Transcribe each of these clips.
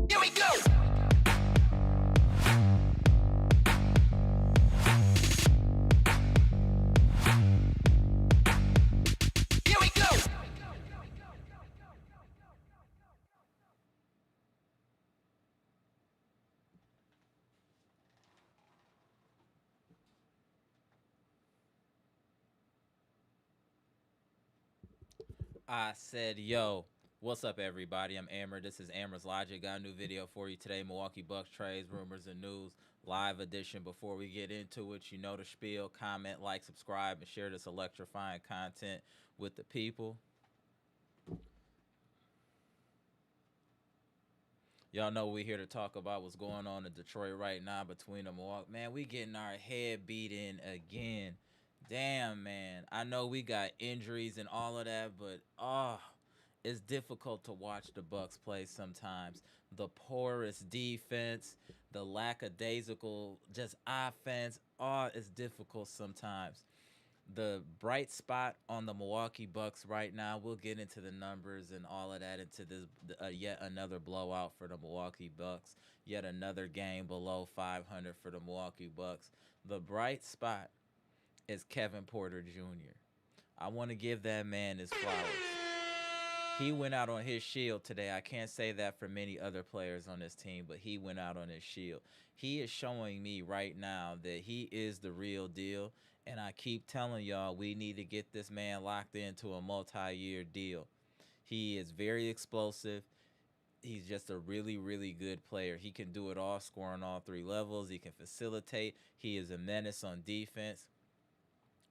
Here we go! Here we go! I said, yo, what's up, everybody? I'm Amara. This is Amara's Logic. Got a new video for you today. Milwaukee Bucks trades, rumors, and news. Live edition. Before we get into it, you know the spiel. Comment, like, subscribe, and share this electrifying content with the people. Y'all know we're here to talk about what's going on in Detroit right now between the Milwaukee. Man, we getting our head beat in again. Damn, man. I know we got injuries and all of that, but it's difficult to watch the Bucks play sometimes. The porous defense, the lackadaisical just offense, it's difficult sometimes. The bright spot on the Milwaukee Bucks right now, we'll get into the numbers and all of that into this yet another blowout for the Milwaukee Bucks, yet another game below 500 for the Milwaukee Bucks. The bright spot is Kevin Porter Jr. I want to give that man his flowers. He went out on his shield today. I can't say that for many other players on this team, but he went out on his shield. He is showing me right now that he is the real deal, and I keep telling y'all we need to get this man locked into a multi-year deal. He is very explosive. He's just a really, really good player. He can do it all, scoring all three levels. He can facilitate. He is a menace on defense.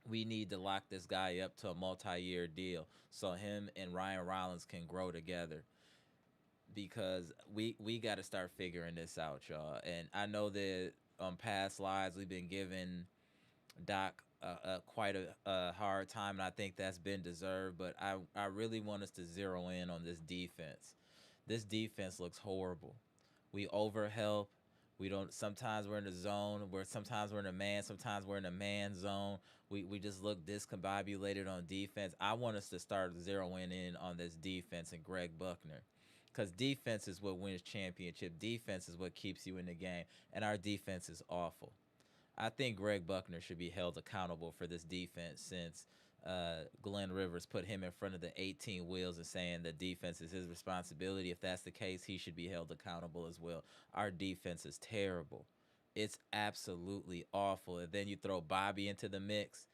We need to lock this guy up to a multi-year deal so him and Ryan Rollins can grow together. because we got to start figuring this out, y'all. And I know that on past lives we've been giving Doc quite a hard time, and I think that's been deserved. But I really want us to zero in on this defense. This defense looks horrible. We overhelp. We don't. Sometimes we're in the zone. Sometimes we're in a man. Sometimes we're in a man zone. We just look discombobulated on defense. I want us to start zeroing in on this defense and Greg Buckner, because defense is what wins championship. Defense is what keeps you in the game, and our defense is awful. I think Greg Buckner should be held accountable for this defense, since Glenn Rivers put him in front of the 18 wheels and saying the defense is his responsibility. If that's the case, he should be held accountable as well. Our defense is terrible. It's absolutely awful. And then you throw Bobby into the mix.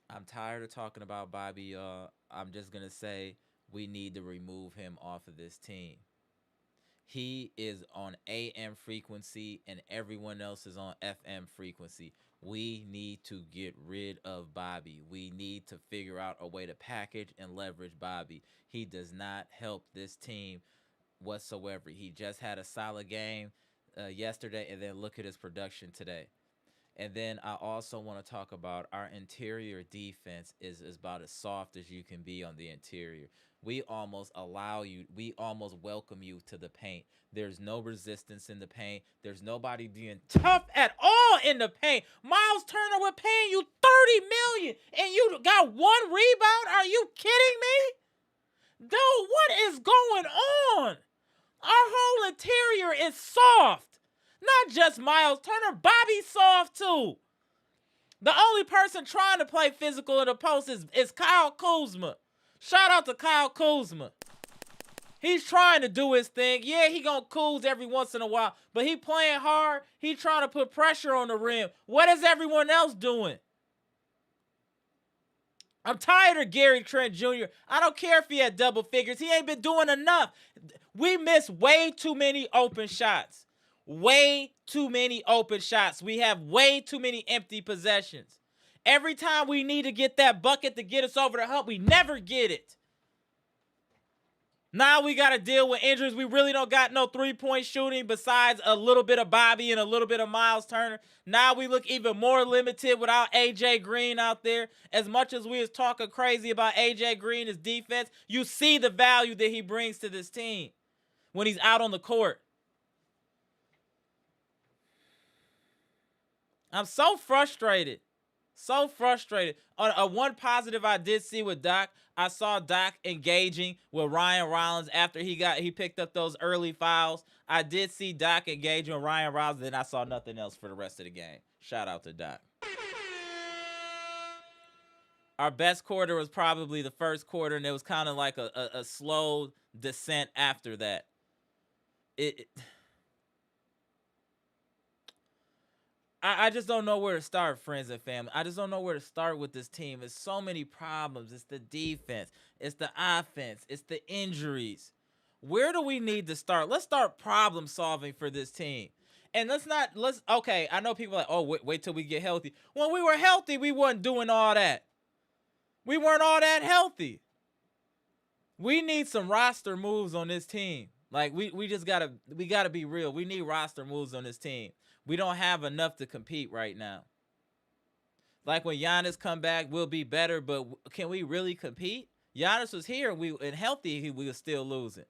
I'm tired of talking about Bobby, y'all. I'm just going to say we need to remove him off of this team. He is on AM frequency and everyone else is on FM frequency. We need to get rid of Bobby. We need to figure out a way to package and leverage Bobby. He does not help this team whatsoever. He just had a solid game yesterday, and then look at his production today. And then I also want to talk about our interior defense is about as soft as you can be on the interior. We almost welcome you to the paint. There's no resistance in the paint. There's nobody being tough at all in the paint. Myles Turner, we're paying you $30 million and you got one rebound? Are you kidding me? Dude, what is going on? Our whole interior is soft. Not just Myles Turner, Bobby's soft too. The only person trying to play physical in the post is Kyle Kuzma. Shout out to Kyle Kuzma. He's trying to do his thing. Yeah, he gonna cools every once in a while, but he playing hard. He trying to put pressure on the rim. What is everyone else doing? I'm tired of Gary Trent Jr. I don't care if he had double figures. He ain't been doing enough. We miss way too many open shots. Way too many open shots. We have way too many empty possessions. Every time we need to get that bucket to get us over the hump, we never get it. Now we got to deal with injuries. We really don't got no three-point shooting besides a little bit of Bobby and a little bit of Myles Turner. Now we look even more limited without A.J. Green out there. As much as we was talking crazy about A.J. Green, his defense, you see the value that he brings to this team when he's out on the court. I'm so frustrated. So frustrated. One positive I did see with Doc, I saw Doc engaging with Ryan Rollins after he picked up those early fouls. I did see Doc engaging with Ryan Rollins, then I saw nothing else for the rest of the game. Shout out to Doc. Our best quarter was probably the first quarter, and it was kind of like a slow descent after that. I just don't know where to start, friends and family. I just don't know where to start with this team. There's so many problems. It's the defense. It's the offense. It's the injuries. Where do we need to start? Let's start problem solving for this team. And okay, I know people are like, oh, wait till we get healthy. When we were healthy, we weren't doing all that. We weren't all that healthy. We need some roster moves on this team. Like, we gotta be real. We need roster moves on this team. We don't have enough to compete right now. Like, when Giannis come back, we'll be better, but can we really compete? Giannis was here, and healthy, we were still losing.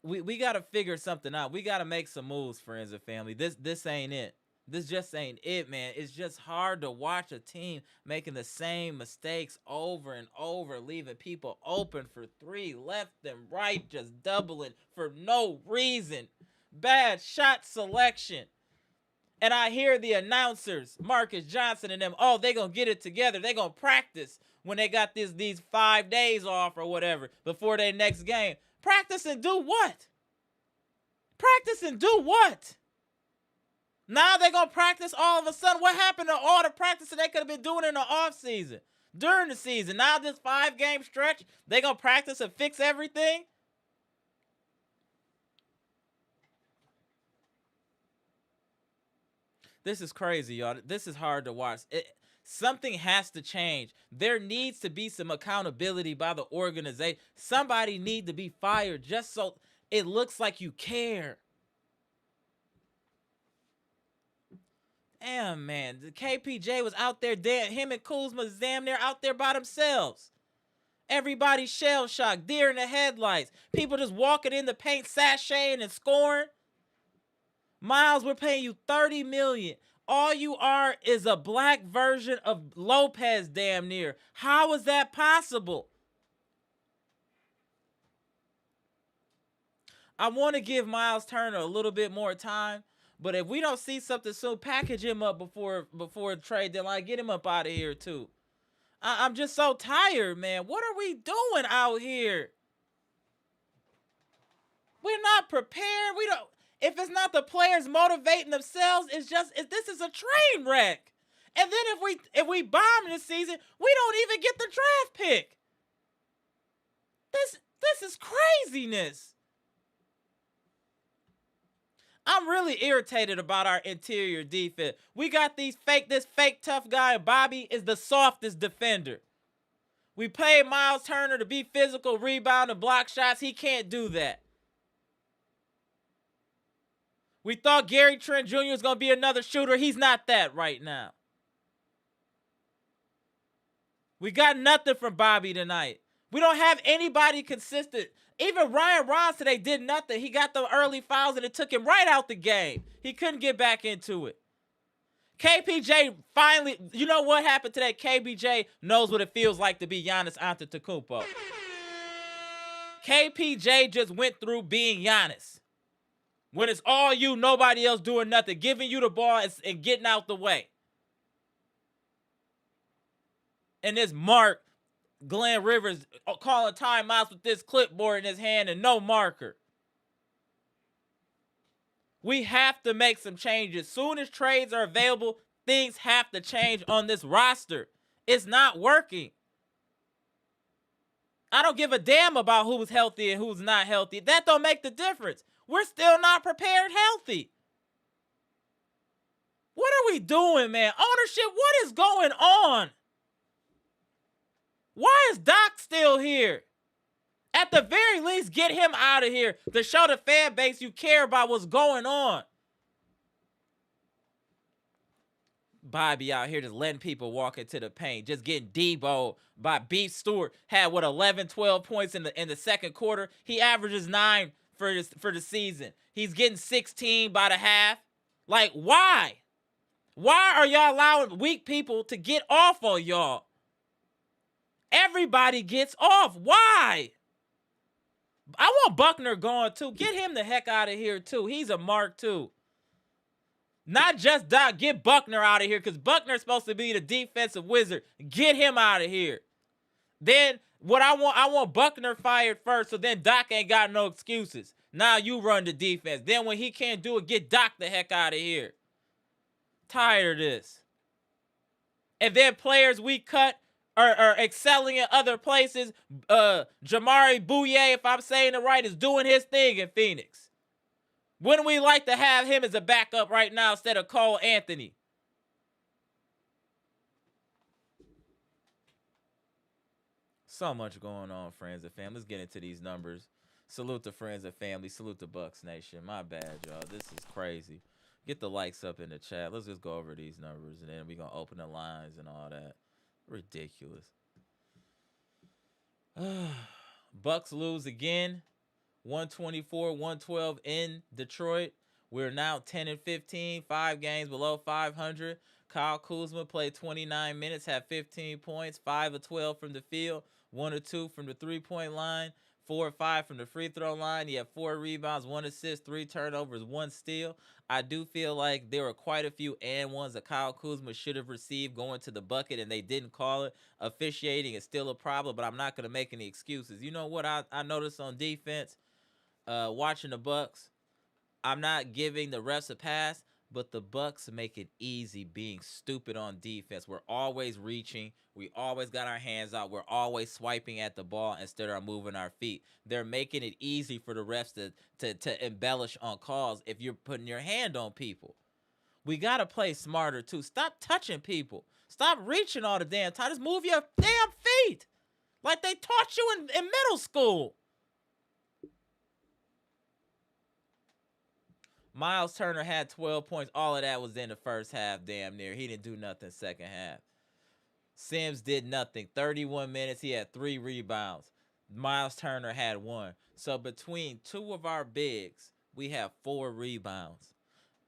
We got to figure something out. We got to make some moves, friends and family. This ain't it. This just ain't it, man. It's just hard to watch a team making the same mistakes over and over, leaving people open for three, left and right, just doubling for no reason. Bad shot selection. And I hear the announcers, Marcus Johnson and them, oh, they going to get it together. They going to practice when they got these 5 days off or whatever before their next game. Practice and do what? Practice and do what? Now they're going to practice all of a sudden. What happened to all the practicing they could have been doing in the offseason, during the season? Now this 5-game stretch, they're going to practice and fix everything? This is crazy, y'all. This is hard to watch. Something has to change. There needs to be some accountability by the organization. Somebody need to be fired just so it looks like you care. Damn, man. The KPJ was out there dead. Him and Kuzma was damn near out there by themselves. Everybody shell shocked, deer in the headlights. People just walking in the paint, sashaying and scoring. Myles, we're paying you $30 million. All you are is a black version of Lopez damn near. How is that possible? I want to give Myles Turner a little bit more time, but if we don't see something soon, package him up before the trade deadline. Get him up out of here too. I'm just so tired, man. What are we doing out here? We're not prepared. We don't. If it's not the players motivating themselves, this is a train wreck. And then if we bomb this season, we don't even get the draft pick. This is craziness. I'm really irritated about our interior defense. We got this fake tough guy, and Bobby is the softest defender. We paid Myles Turner to be physical, rebound, and block shots. He can't do that. We thought Gary Trent Jr. was going to be another shooter. He's not that right now. We got nothing from Bobby tonight. We don't have anybody consistent. Even Ryan Ross today did nothing. He got the early fouls and it took him right out the game. He couldn't get back into it. KPJ finally, you know what happened today? KPJ knows what it feels like to be Giannis Antetokounmpo. KPJ just went through being Giannis. When it's all you, nobody else doing nothing, giving you the ball and getting out the way. And this Mark Glenn Rivers calling timeouts with this clipboard in his hand and no marker. We have to make some changes. Soon as trades are available, things have to change on this roster. It's not working. I don't give a damn about who's healthy and who's not healthy. That don't make the difference. We're still not prepared healthy. What are we doing, man? Ownership, what is going on? Why is Doc still here? At the very least, get him out of here to show the fan base you care about what's going on. Bobby out here just letting people walk into the paint, just getting Debo by Beef Stewart. Had 11, 12 points in the second quarter. He averages 9 for the season. He's getting 16 by the half. Like, why? Why are y'all allowing weak people to get off on y'all? Everybody gets off. Why? I want Buckner gone too. Get him the heck out of here too. He's a mark too. Not just Doc. Get Buckner out of here because Buckner's supposed to be the defensive wizard. Get him out of here. Then what I want Buckner fired first so then Doc ain't got no excuses. Now you run the defense. Then when he can't do it, get Doc the heck out of here. Tired of this. And then players we cut are excelling in other places. Jamari Bouye, if I'm saying it right, is doing his thing in Phoenix. Wouldn't we like to have him as a backup right now instead of Cole Anthony? So much going on, friends and family. Let's get into these numbers. Salute to friends and family. Salute to Bucks Nation. My bad, y'all. This is crazy. Get the likes up in the chat. Let's just go over these numbers, and then we're going to open the lines and all that. Ridiculous. Bucks lose again. 124-112 in Detroit. We're now 10-15, 5 games below 500. Kyle Kuzma played 29 minutes, had 15 points, 5 of 12 from the field, 1 or 2 from the three-point line, 4 or 5 from the free throw line. He had 4 rebounds, 1 assist, 3 turnovers, 1 steal. I do feel like there were quite a few and ones that Kyle Kuzma should have received going to the bucket, and they didn't call it. Officiating is still a problem, but I'm not going to make any excuses. You know what I noticed on defense? Watching the Bucks, I'm not giving the refs a pass, but the Bucks make it easy being stupid on defense. We're always reaching. We always got our hands out. We're always swiping at the ball instead of moving our feet. They're making it easy for the refs to embellish on calls if you're putting your hand on people. We gotta play smarter too. Stop touching people. Stop reaching all the damn time. Just move your damn feet like they taught you in middle school. Myles Turner had 12 points. All of that was in the first half, damn near. He didn't do nothing second half. Sims did nothing. 31 minutes. He had 3 rebounds. Myles Turner had 1. So between 2 of our bigs, we have 4 rebounds.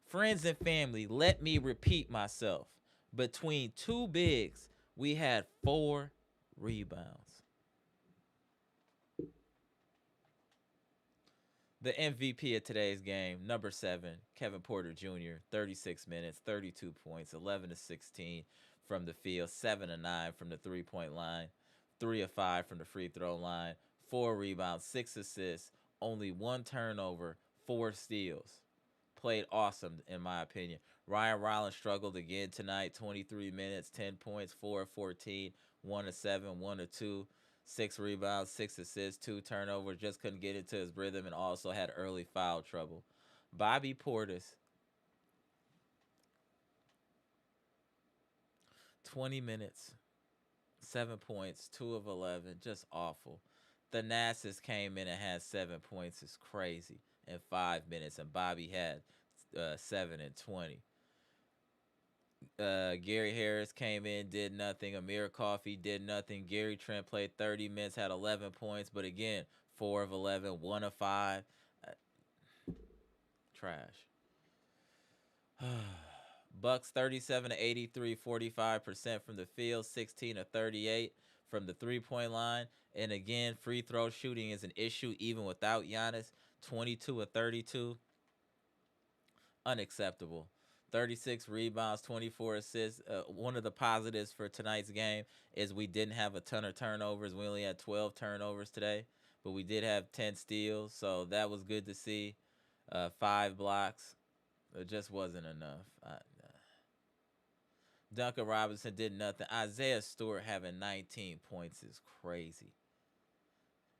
Friends and family, let me repeat myself. Between 2 bigs, we had 4 rebounds. The MVP of today's game, number 7, Kevin Porter Jr., 36 minutes, 32 points, 11 to 16 from the field, 7 to 9 from the three-point line, 3 of 5 from the free throw line, 4 rebounds, 6 assists, only 1 turnover, 4 steals. Played awesome, in my opinion. Ryan Rollins struggled again tonight, 23 minutes, 10 points, 4 of 14, 1 of 7, 1 of 2. 6 rebounds, 6 assists, 2 turnovers, just couldn't get into his rhythm and also had early foul trouble. Bobby Portis, 20 minutes, 7 points, 2 of 11, just awful. Thanasis came in and had 7 points, it's crazy, in 5 minutes, and Bobby had 7 and 20. Gary Harris came in, did nothing. Amir Coffey did nothing. Gary Trent played 30 minutes, had 11 points, but again, 4 of 11, 1 of 5. Trash. Bucks 37 to 83, 45% from the field, 16 to 38 from the three-point line. And again, free throw shooting is an issue even without Giannis. 22 of 32. Unacceptable. 36 rebounds, 24 assists. One of the positives for tonight's game is we didn't have a ton of turnovers. We only had 12 turnovers today, but we did have 10 steals, so that was good to see. 5 blocks. It just wasn't enough. Duncan Robinson did nothing. Isaiah Stewart having 19 points is crazy.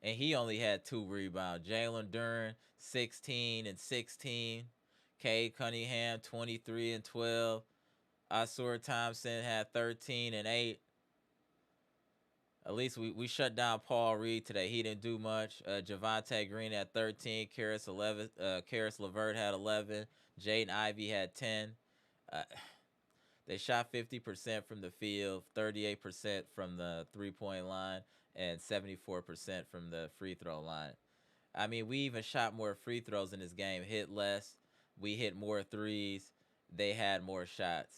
And he only had 2 rebounds. Jalen Duren, 16 and 16. Cade Cunningham, 23 and 12. Asur Thompson had 13 and 8. At least we shut down Paul Reed today. He didn't do much. Javonte Green had 13. Karis LeVert had 11. Jaden Ivey had 10. They shot 50% from the field, 38% from the three-point line, and 74% from the free throw line. I mean, we even shot more free throws in this game, hit less. We hit more threes. They had more shots.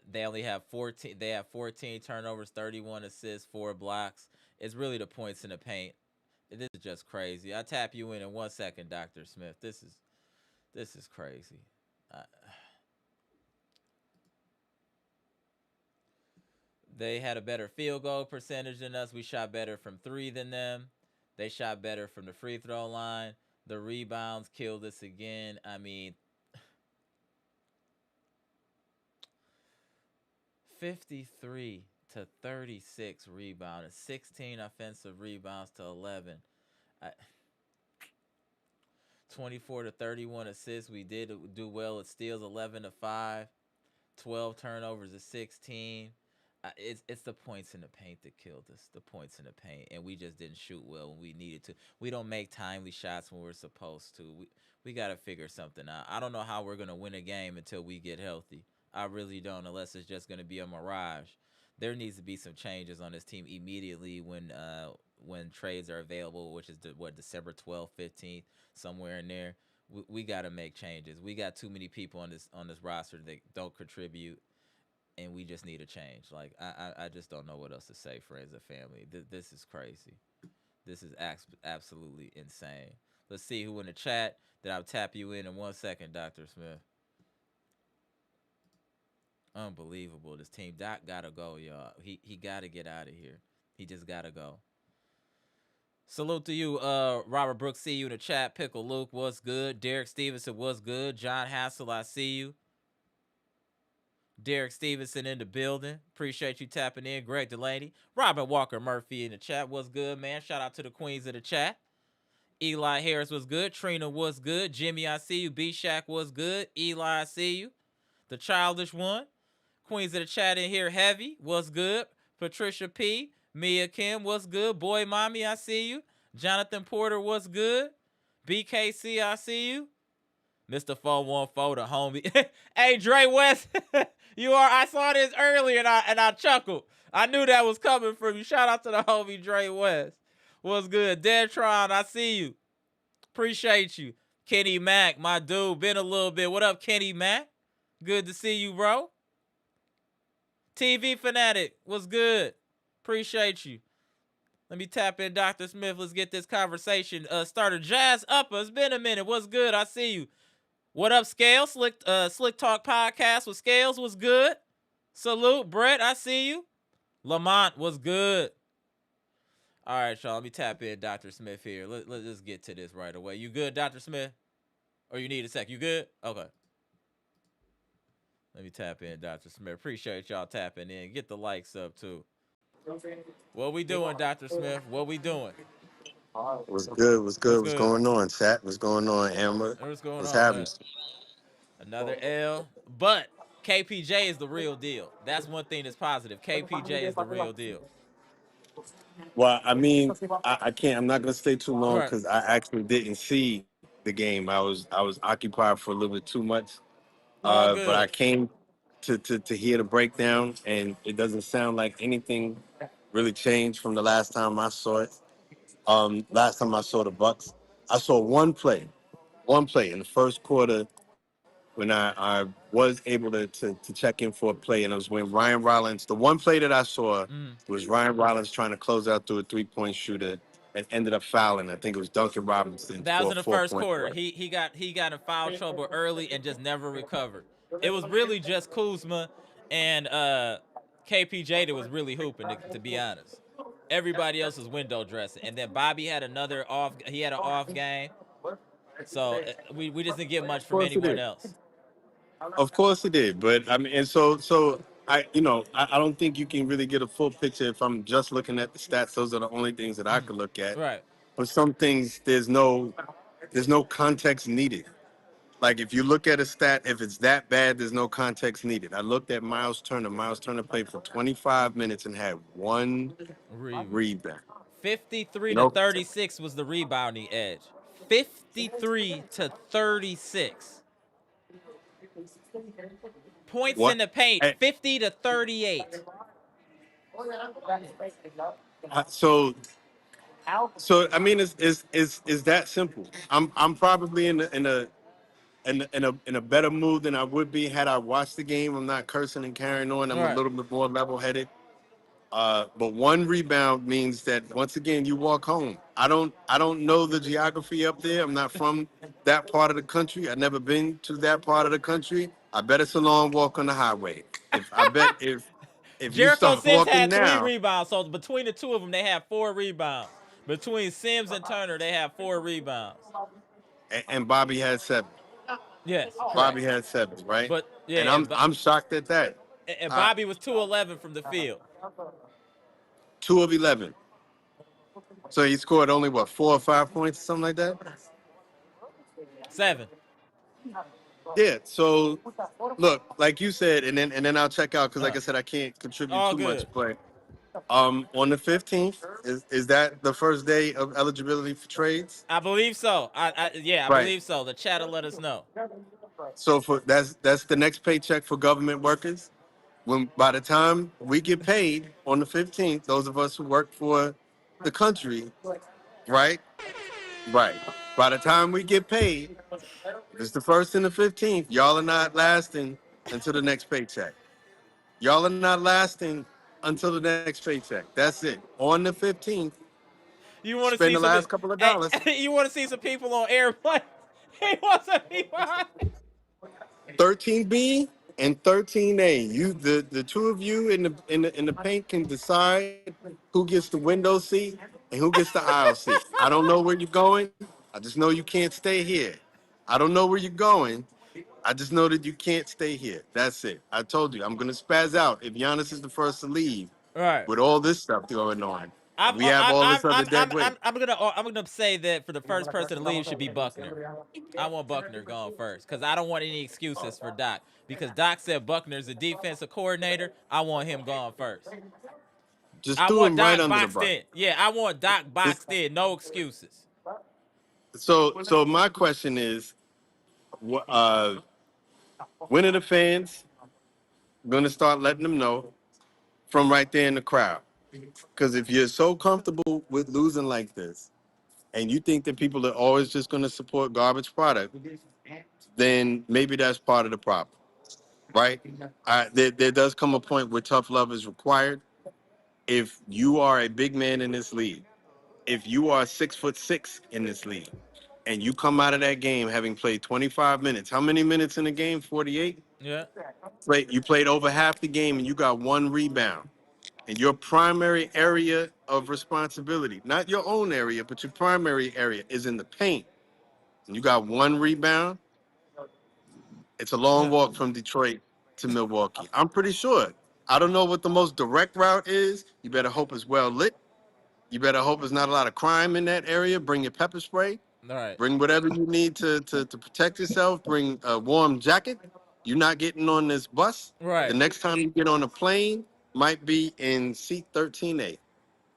They only have 14. They have 14 turnovers, 31 assists, 4 blocks. It's really the points in the paint. This is just crazy. I'll tap you in 1 second, Dr. Smith. This is crazy. They had a better field goal percentage than us. We shot better from 3 than them. They shot better from the free throw line. The rebounds killed us again. I mean, 53 to 36 rebounds, 16 offensive rebounds to 11. 24 to 31 assists. We did do well at steals, 11 to 5. 12 turnovers to 16. It's the points in the paint that killed us. The points in the paint, and we just didn't shoot well when we needed to. We don't make timely shots when we're supposed to. We got to figure something out. I don't know how we're gonna win a game until we get healthy. I really don't, unless it's just gonna be a mirage. There needs to be some changes on this team immediately when trades are available, which is December 12th, 15th, somewhere in there. We got to make changes. We got too many people on this roster that don't contribute. And we just need a change. Like, I just don't know what else to say, friends and family. This is crazy. This is absolutely insane. Let's see who in the chat. Then I'll tap you in 1 second, Dr. Smith. Unbelievable. This team. Doc got to go, y'all. He got to get out of here. He just got to go. Salute to you, Robert Brooks. See you in the chat. Pickle Luke, what's good? Derek Stevenson, what's good? John Hassel, I see you. Derek Stevenson in the building. Appreciate you tapping in. Greg Delaney. Robin Walker Murphy in the chat. What's good, man? Shout out to the queens of the chat. Eli Harris was good. Trina was good. Jimmy, I see you. Bshack was good. Eli, I see you. the childish one. Queens of the chat in here heavy. What's good? Patricia P. Mia Kim, what's good? Boy Mommy, I see you. Jonathan Porter, what's good? BKC, I see you. Mr. 414, the homie. Hey, Dre West, you are. I saw this earlier and I chuckled. I knew that was coming from you. Shout out to the homie Dre West. What's good? Deadtron, I see you. Appreciate you. Kenny Mack, my dude, been a little bit. What up, Kenny Mack? Good to see you, bro. TV Fanatic, what's good? Appreciate you. Let me tap in Dr. Smith. Let's get this conversation started. Jazz Upper, it's been a minute. What's good? I see you. What up, Scales? Slick Talk Podcast with Scales was good. Salute, Brett. I see you. Lamont was good. All right, y'all. Let me tap in Dr. Smith here. Let's just get to this right away. You good, Dr. Smith? Or you need a sec? You good? Okay. Let me tap in Dr. Smith. Appreciate y'all tapping in. Get the likes up, too. What we doing, Dr. Smith? What we doing? What's good? What's What's good? What's good? going on, chat? What's going on, Amber? What's going What's on, happening? man? Another L. But KPJ is the real deal. That's one thing that's positive. KPJ is the real deal. Well, I mean, I can't. I'm not gonna stay too long Right. because I actually didn't see the game. I was occupied for a little bit too much. All But I good. came to hear the breakdown, and it doesn't sound like anything really changed from the last time I saw it. Last time I saw the Bucks, I saw one play in the first quarter when I was able to check in for a play, and it was when Ryan Rollins, the one play that I saw Mm. was Ryan Rollins trying to close out through a three-point shooter and ended up fouling. I think it was Duncan Robinson That was for a in the first four-point quarter. play. He got in foul trouble early and just never recovered. It was really just Kuzma and KPJ that was really hooping, to be honest. Everybody else was window dressing. And then Bobby had another off. He had an off game. So we just didn't get much Of from course it anyone did. else. Of course it did. But I mean, and so I don't think you can really get a full picture if I'm just looking at the stats. Those are the only things that I Mm. could look at. Right. For some things, there's no context needed. Like if you look at a stat, if it's that bad, there's no context needed. I looked at Myles Turner. Myles Turner played for 25 minutes and had one Rebound. rebound. 53 to No, 36 was the rebounding edge. 53 to 36. Points in what? the paint, Eh, 50 to 38. So I mean, it's that simple. I'm probably in a better mood than I would be had I watched the game. I'm not cursing and carrying on. All I'm a right. little bit more level headed. But one rebound means that once again you walk home. I don't know the geography up there. I'm not from that part of the country. I've never been to that part of the country. I bet it's a long walk on the highway. If you Jericho start Sims walking had 3 now, rebounds. So between the two of them, they had 4 rebounds. Between Sims and Turner, they have 4 rebounds. and Bobby had 7. Yes, correct. Bobby had 7, right? But yeah, And I'm shocked at that. and Uh, Bobby was 2-11 from the field. 2 of 11. So he scored only what 4 or 5 points, something like that. 7. Yeah. So look, like you said, and then I'll check out because, All like right. I said, I can't contribute All too much. good. But on the 15th, is that the first day of eligibility for trades? I believe so. I Right. believe so. The chat will let us know. So that's the next paycheck for government workers. When by the time we get paid on the 15th, those of us who work for the country, right? Right. By the time we get paid, if it's the first and the 15th, y'all are not lasting until the next paycheck. Y'all are not lasting until the next paycheck. That's it. On the 15th, You want to spend see the some? last couple of Hey, dollars. you want to see some people on airplanes? He wants some people. 13B and 13A. The two of you in the paint can decide who gets the window seat and who gets the aisle seat. I don't know where you're going. I just know you can't stay here. I don't know where you're going. I just know that you can't stay here. That's it. I told you I'm gonna spaz out if Giannis is the first to leave Right. with all this stuff going on. We have all this other dead weight. I'm gonna say that for the first person to leave should be Buckner. I want Buckner going first because I don't want any excuses for Doc. Because Doc said Buckner's a defensive coordinator. I want him going first. Just I threw want him right Doc under the boxed bus. in. Yeah, I want Doc This, boxed in. No excuses. so my question is, uh, when are the fans going to start letting them know from right there in the crowd? Because if you're so comfortable with losing like this, and you think that people are always just going to support garbage product, then maybe that's part of the problem, right? There does come a point where tough love is required. If you are a big man in this league, if you are 6'6" in this league, and you come out of that game having played 25 minutes, how many minutes in the game? 48. Yeah. You played over half the game, and you got one rebound. And your primary area of responsibility, not your own area, but your primary area, is in the paint. And you got one rebound. It's a long Yeah. walk from Detroit to Milwaukee. I'm pretty sure. I don't know what the most direct route is. You better hope it's well lit. You better hope there's not a lot of crime in that area. Bring your pepper spray. All right. Bring whatever you need to protect yourself. Bring a warm jacket. You're not getting on this bus. The Right. next time you get on a plane might be in seat 13A.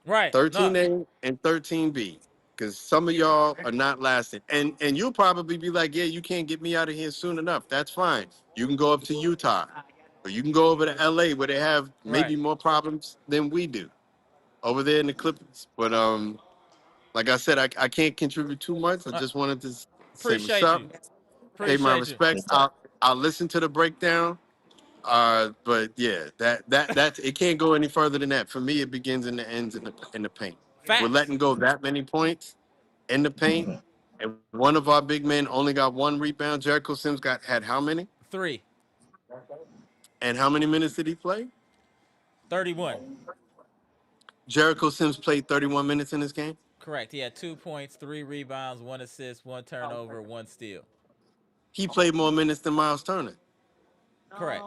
Right. No. 13A and 13B. Because some of y'all are not lasting. And you'll probably be like, yeah, you can't get me out of here soon enough. That's fine. You can go up to Utah. Or you can go over to LA where they have maybe Right. more problems than we do over there in the Clippers. But like I said, I can't contribute too much. I Uh, just wanted to say what's appreciate up, you. pay my Appreciate you. respects. I'll listen to the breakdown. But yeah, that's it can't go any further than that. For me, it begins and it ends in the paint. We're Facts. letting go that many points in the paint, and one of our big men only got one rebound. Jericho Sims had how many? 3. And how many minutes did he play? 31. Jericho Sims played 31 minutes in this game. Correct. He had 2 points, 3 rebounds, 1 assist, 1 turnover, 1 steal. He played more minutes than Myles Turner. Correct.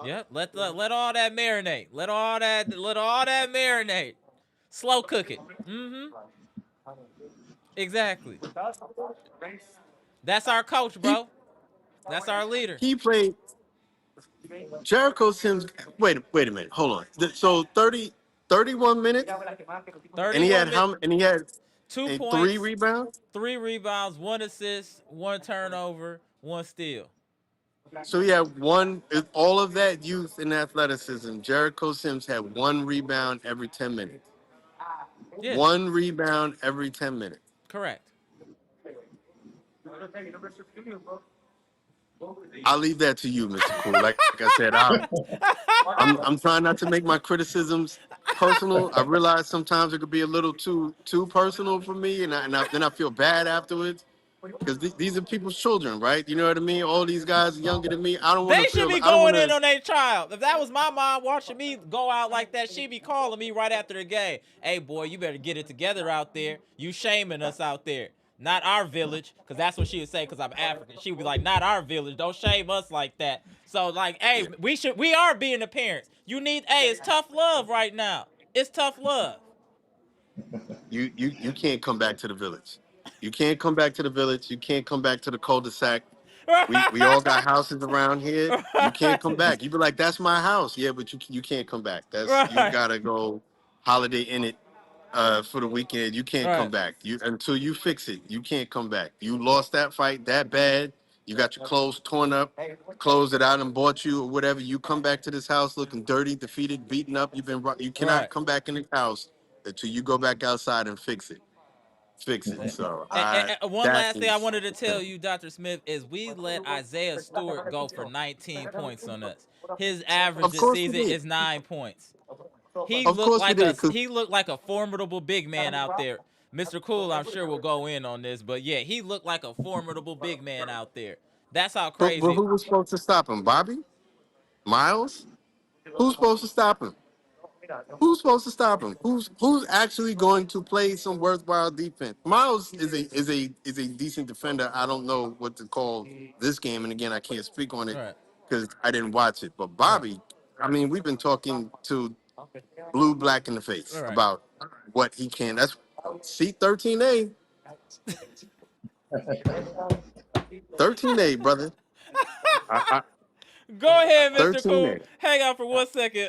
Yep. Let all that marinate. Let all that marinate. Slow cook it. Mm-hmm. Exactly. That's our coach, He bro. That's our leader. he played Jericho Sims. Wait a minute. Hold on. So 31 minutes, and he 31 had minutes, how? And he had two three points, rebounds. 3 rebounds, 1 assist, 1 turnover, 1 steal. So he had one. All of that youth and athleticism. Jericho Sims had one rebound every 10 minutes. Yeah, One rebound every 10 minutes. correct. I'll leave that to you, Mr. Cool. Like I said, I'm trying not to make my criticisms personal. I realize sometimes it could be a little too personal for me, and then I feel bad afterwards because these are people's children, right? You know what I mean? All these guys are younger than me. They should be I don't want going in to. on their child. If that was my mom watching me go out like that, she'd be calling me right after the game. Hey, boy, you better get it together out there. You shaming us out there. Not our village, because that's what she would say because I'm African. She would be like, not our village. Don't shame us like that. So, like, hey, Yeah. we are being the parents. Hey, it's tough love right now. It's tough love. You can't come back to the village. You can't come back to the village. You can't come back to the cul-de-sac. We all got houses around here. You can't come back. You be like, that's my house. Yeah, but you can't come back. You Right. gotta go Holiday Inn it for the weekend. You can't come Right. back. You until you fix it. You can't come back. You lost that fight that bad. You got your clothes torn up, clothes that I done bought you or whatever. You come back to this house looking dirty, defeated, beaten up. You cannot Right. come back in the house until you go back outside and fix it. Fix it. So One that last thing I is wanted to tell you, Dr. Smith, is we let Isaiah Stewart go for 19 points on us. His average of this course we season did. is 9 points. He Of looked course we like did. Cause, a formidable big man out there. Mr. Cool, I'm sure will go in on this, but yeah, he looked like a formidable big man out there. That's how but crazy. who was supposed to stop him? Bobby? Miles? Who's supposed to stop him? Who's supposed to stop him? Who's actually going to play some worthwhile defense? Miles is a decent defender. I don't know what to call this game, and again, I can't speak on it Right. because I didn't watch it. But Right. Bobby, I mean, we've been talking to blue black in the face All right. about what he can. That's C13A, 13A, brother. Go ahead, Mr. Cool. 13A. Hang on for 1 second.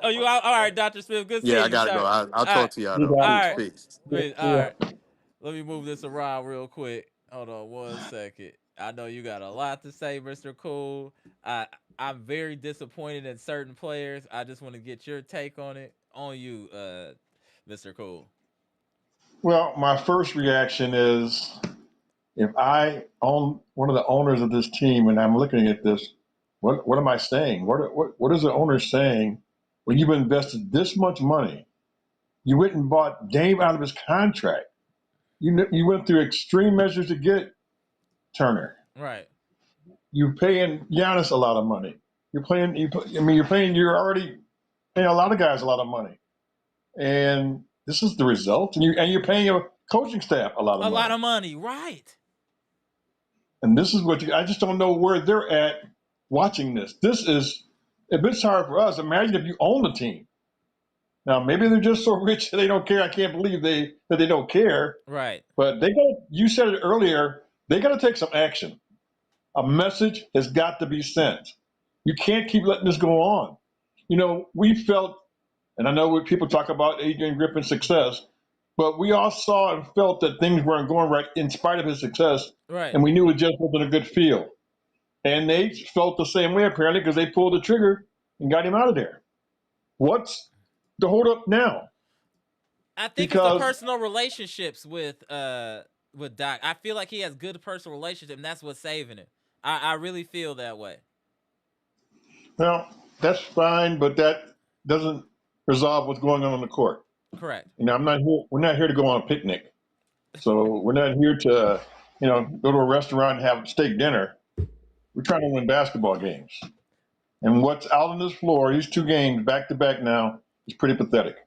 Are you out? All right, Dr. Smith. Good Yeah, seeing I you, gotta go. sir. I'll All right. talk to y'all You though. got All Peace, right. it. peace. Yeah, All yeah. right. Let me move this around real quick. Hold on 1 second. I know you got a lot to say, Mr. Cool. I'm very disappointed in certain players. I just want to get your take on it. On you, Mr. Cool. Well, my first reaction is if I own one of the owners of this team and I'm looking at this, what am I saying? What is the owner saying when you've invested this much money? You went and bought Dame out of his contract. You went through extreme measures to get Turner. Right. You're paying Giannis a lot of money. You're already paying a lot of guys a lot of money. And this is the result. And you're paying your coaching staff a lot of A lot money. of money. Right. And this is I just don't know where they're at watching this. This is a bit hard for us. Imagine if you own the team. Now maybe they're just so rich that they don't care. I can't believe that they don't care. Right. But you said it earlier, they gotta take some action. A message has got to be sent. You can't keep letting this go on. We felt, and I know when people talk about Adrian Griffin's success, but we all saw and felt that things weren't going right in spite of his success, Right. and we knew it just wasn't a good feel. And they felt the same way apparently because they pulled the trigger and got him out of there. What's the hold up now? I think it's the Because personal relationships with Doc. I feel like he has good personal relationships, and that's what's saving it. I really feel that way. well, that's fine, but that doesn't resolve what's going on the court. Correct. I'm not here. We're not here to go on a picnic. So we're not here to, go to a restaurant and have steak dinner. We're trying to win basketball games. And what's out on this floor, these two games back to back now, is pretty pathetic.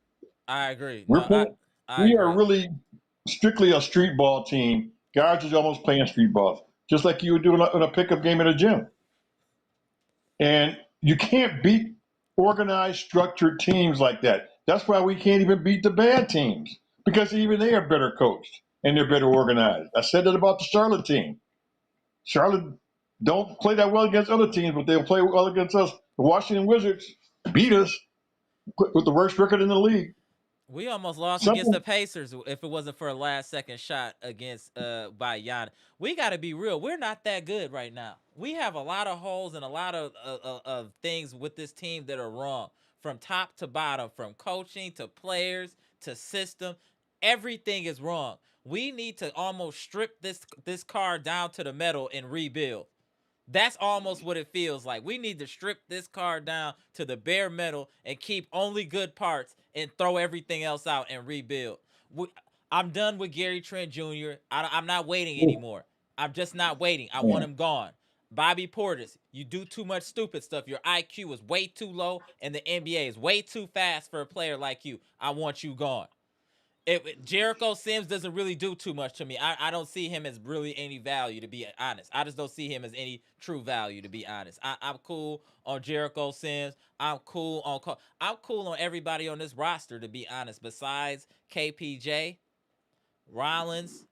I agree. We're No, playing, I we are agree. really strictly a street ball team. Guards is almost playing street balls, just like you would do in a pickup game at a gym. And you can't beat organized, structured teams like that. That's why we can't even beat the bad teams because even they are better coached and they're better organized. I said that about the Charlotte team. Charlotte don't play that well against other teams, but they'll play well against us. The Washington Wizards beat us with the worst record in the league. We almost lost against the Something. Pacers if it wasn't for a last second shot against by Giannis. We got to be real. We're not that good right now. We have a lot of holes and a lot of things with this team that are wrong from top to bottom, from coaching to players to system. Everything is wrong. We need to almost strip this car down to the metal and rebuild. That's almost what it feels like. We need to strip this car down to the bare metal and keep only good parts and throw everything else out and rebuild. I'm done with Gary Trent Jr. I'm not waiting anymore. I'm just not waiting. I want him gone. Bobby Portis, you do too much stupid stuff. Your IQ is way too low, and the NBA is way too fast for a player like you. I want you gone. Jericho Sims doesn't really do too much to me. I don't see him as really any value, to be honest. I just don't see him as any true value, to be honest. I'm cool on Jericho Sims. I'm cool on everybody on this roster, to be honest. Besides KPJ, Rollins,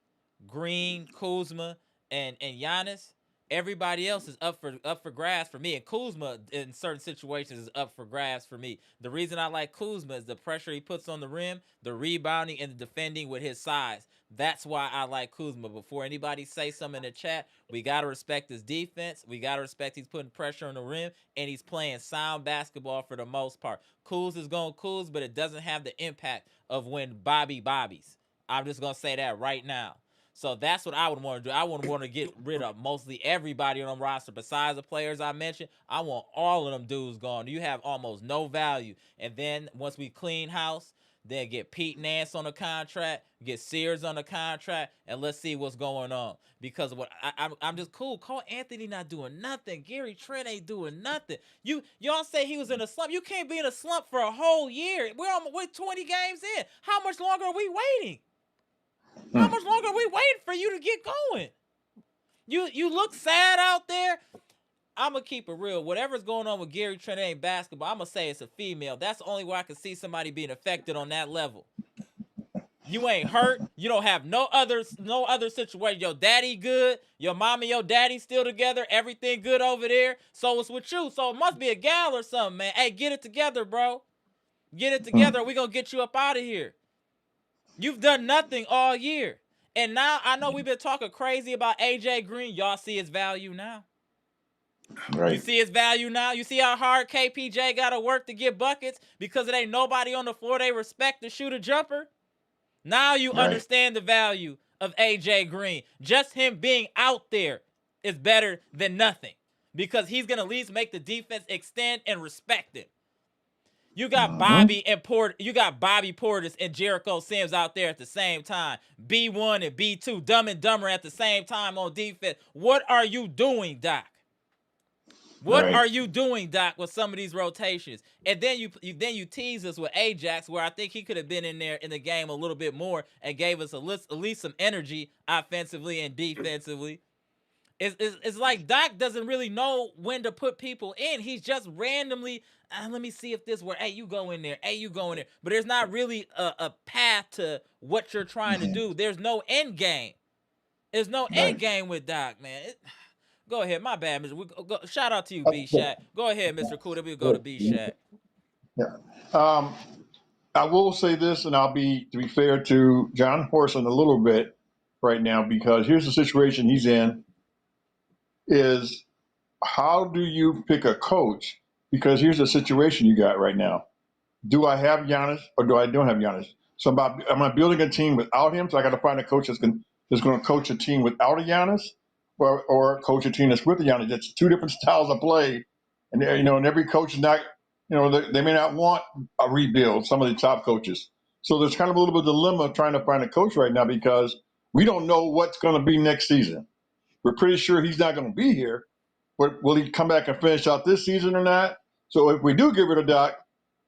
Green, Kuzma, and Giannis, everybody else is up for grabs for me. And Kuzma in certain situations is up for grabs for me. The reason I like Kuzma is the pressure he puts on the rim, the rebounding, and the defending with his size. That's why I like Kuzma. Before anybody say something in the chat, we gotta respect his defense. We gotta respect he's putting pressure on the rim and he's playing sound basketball for the most part. Kuz is going Kuz, but it doesn't have the impact of when Bobby's. I'm just gonna say that right now. So that's what I would want to do. I would want to get rid of mostly everybody on the roster besides the players I mentioned. I want all of them dudes gone. You have almost no value. And then once we clean house, then get Pete Nance on the contract, get Sears on the contract, and let's see what's going on. Because I'm just cool. Cole Anthony not doing nothing. Gary Trent ain't doing nothing. Y'all say he was in a slump. You can't be in a slump for a whole year. We're 20 games in. How much longer are we waiting? How much longer are we waiting for you to get going? You look sad out there. I'm gonna keep it real. Whatever's going on with Gary Trent ain't basketball. I'm gonna say it's a female. That's the only way I can see somebody being affected on that level. You ain't hurt. You don't have no other situation. Your daddy good. Your mom and your daddy still together. Everything good over there. So it's with you. So it must be a gal or something, man. Hey, get it together, bro. Get it together. We gonna get you up out of here. You've done nothing all year. And now I know we've been talking crazy about AJ Green. Y'all see his value now. Right. You see his value now? You see how hard KPJ got to work to get buckets because it ain't nobody on the floor they respect to shoot a jumper? Now you understand the value of AJ Green. Just him being out there is better than nothing because he's going to at least make the defense extend and respect him. You got Bobby Portis and Jericho Sims out there at the same time. B1 and B2, Dumb and Dumber at the same time on defense. What are you doing, Doc? What are you doing, Doc, with some of these rotations? And then you tease us with Ajax, where I think he could have been in there in the game a little bit more and gave us at least some energy offensively and defensively. It's like Doc doesn't really know when to put people in. He's just randomly, let me see if this were, hey, you go in there, hey, you go in there. But there's not really a path to what you're trying to do. There's no end game. There's no end game with Doc, man. Go ahead, my bad, Mr. Shout out to you, Bshack. Go ahead, Mr. Cool. Then we'll go to Bshack. Yeah. I will say this, and to be fair to John Horson a little bit right now, because here's the situation he's in, is how do you pick a coach? Because here's the situation you got right now. Do I have Giannis or do I don't have Giannis? So am I building a team without him? So I got to find a coach that's going to coach a team without a Giannis, or coach a team that's with a Giannis. It's two different styles of play, and and every coach is not, they may not want a rebuild. Some of the top coaches. So there's kind of a little bit of dilemma trying to find a coach right now because we don't know what's going to be next season. We're pretty sure he's not going to be here, but will he come back and finish out this season or not? So if we do get rid of Doc,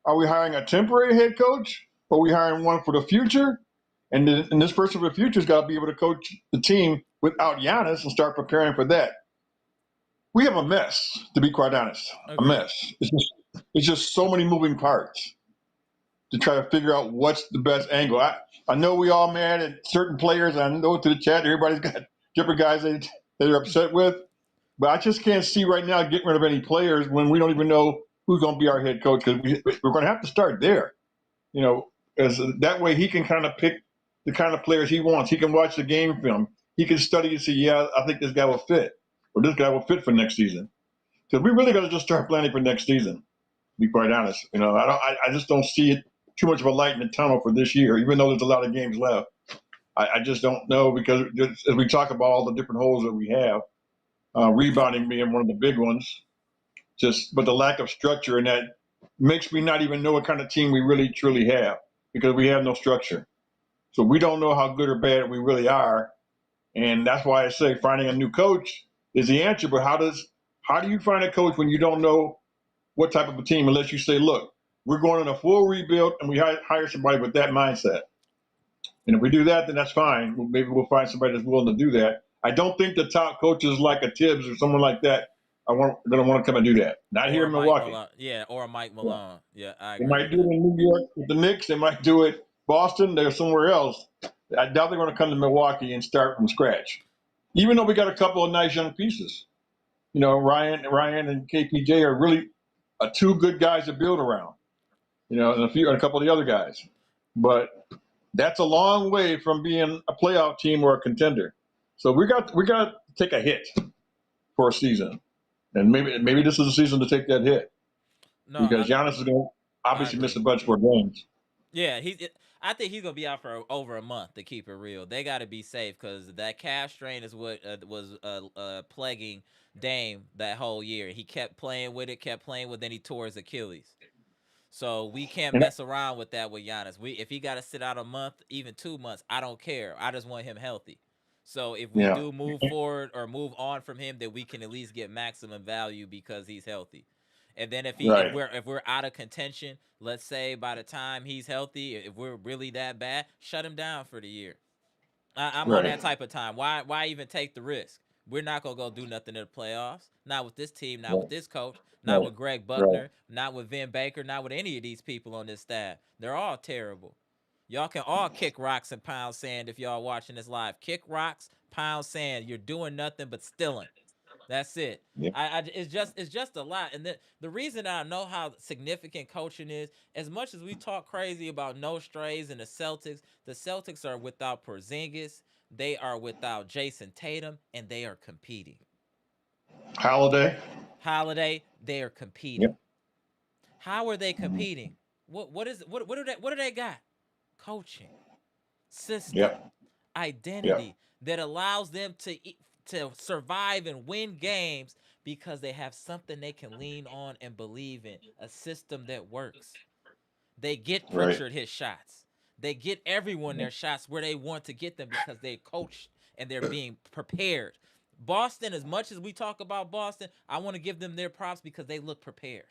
are we hiring a temporary head coach, or are we hiring one for the future? And this person for the future's got to be able to coach the team without Giannis and start preparing for that. We have a mess, to be quite honest. A mess. It's just so many moving parts to try to figure out what's the best angle. I know we all mad at certain players. I know to the chat, everybody's got different guys that they're upset with. But I just can't see right now getting rid of any players when we don't even know who's going to be our head coach, because we're going to have to start there. As that way he can kind of pick the kind of players he wants. He can watch the game film. He can study and see, yeah, I think this guy will fit, or this guy will fit for next season. Because we really got to just start planning for next season, to be quite honest. I just don't see it too much of a light in the tunnel for this year, even though there's a lot of games left. I just don't know, because as we talk about all the different holes that we have, rebounding being one of the big ones, but the lack of structure in that makes me not even know what kind of team we really truly have, because we have no structure. So we don't know how good or bad we really are. And that's why I say finding a new coach is the answer. But how do you find a coach when you don't know what type of a team, unless you say, look, we're going on a full rebuild and we hire somebody with that mindset? And if we do that, then that's fine. Maybe we'll find somebody that's willing to do that. I don't think the top coaches like a Tibbs or someone like that are going to want to come and do that. Not here in Milwaukee. Or Mike Malone. Yeah, I agree. They might do it in New York with the Knicks. They might do it Boston. They're somewhere else. I doubt they're going to come to Milwaukee and start from scratch. Even though we got a couple of nice young pieces. Ryan and KPJ are really two good guys to build around. And a couple of the other guys. But that's a long way from being a playoff team or a contender. So we got to take a hit for a season, and maybe this is a season to take that hit. No, because Giannis is going to obviously miss a bunch more games. Yeah, I think he's gonna be out for over a month, to keep it real. They got to be safe, because that calf strain is what was plaguing Dame that whole year. He kept playing with it, then he tore his Achilles. So we can't mess around with that with Giannis. If he got to sit out a month, even 2 months, I don't care. I just want him healthy. So if we do move forward or move on from him, then we can at least get maximum value because he's healthy. And then if we're out of contention, let's say by the time he's healthy, if we're really that bad, shut him down for the year. I'm on that type of time. Why even take the risk? We're not gonna go do nothing in the playoffs. Not with this team. Not Right. with this coach. Not Right. with Greg Right. Buckner. Not with Vin Baker. Not with any of these people on this staff. They're all terrible. Y'all can all kick rocks and pound sand if y'all watching this live. Kick rocks, pound sand. You're doing nothing but stealing. That's it. Yeah. It's just a lot. And the reason I know how significant coaching is, as much as we talk crazy about no strays and the Celtics are without Porzingis, they are without Jason Tatum, and they are competing. Holiday. Holiday, they are competing. Yep. How are they competing? What do they got? Coaching, system, Yep. Yep. identity that allows them to survive and win games because they have something they can lean on and believe in, a system that works. They get Right. Pritchard his shots. They get everyone their shots where they want to get them because they coach and they're being prepared. Boston, as much as we talk about Boston, I want to give them their props because they look prepared.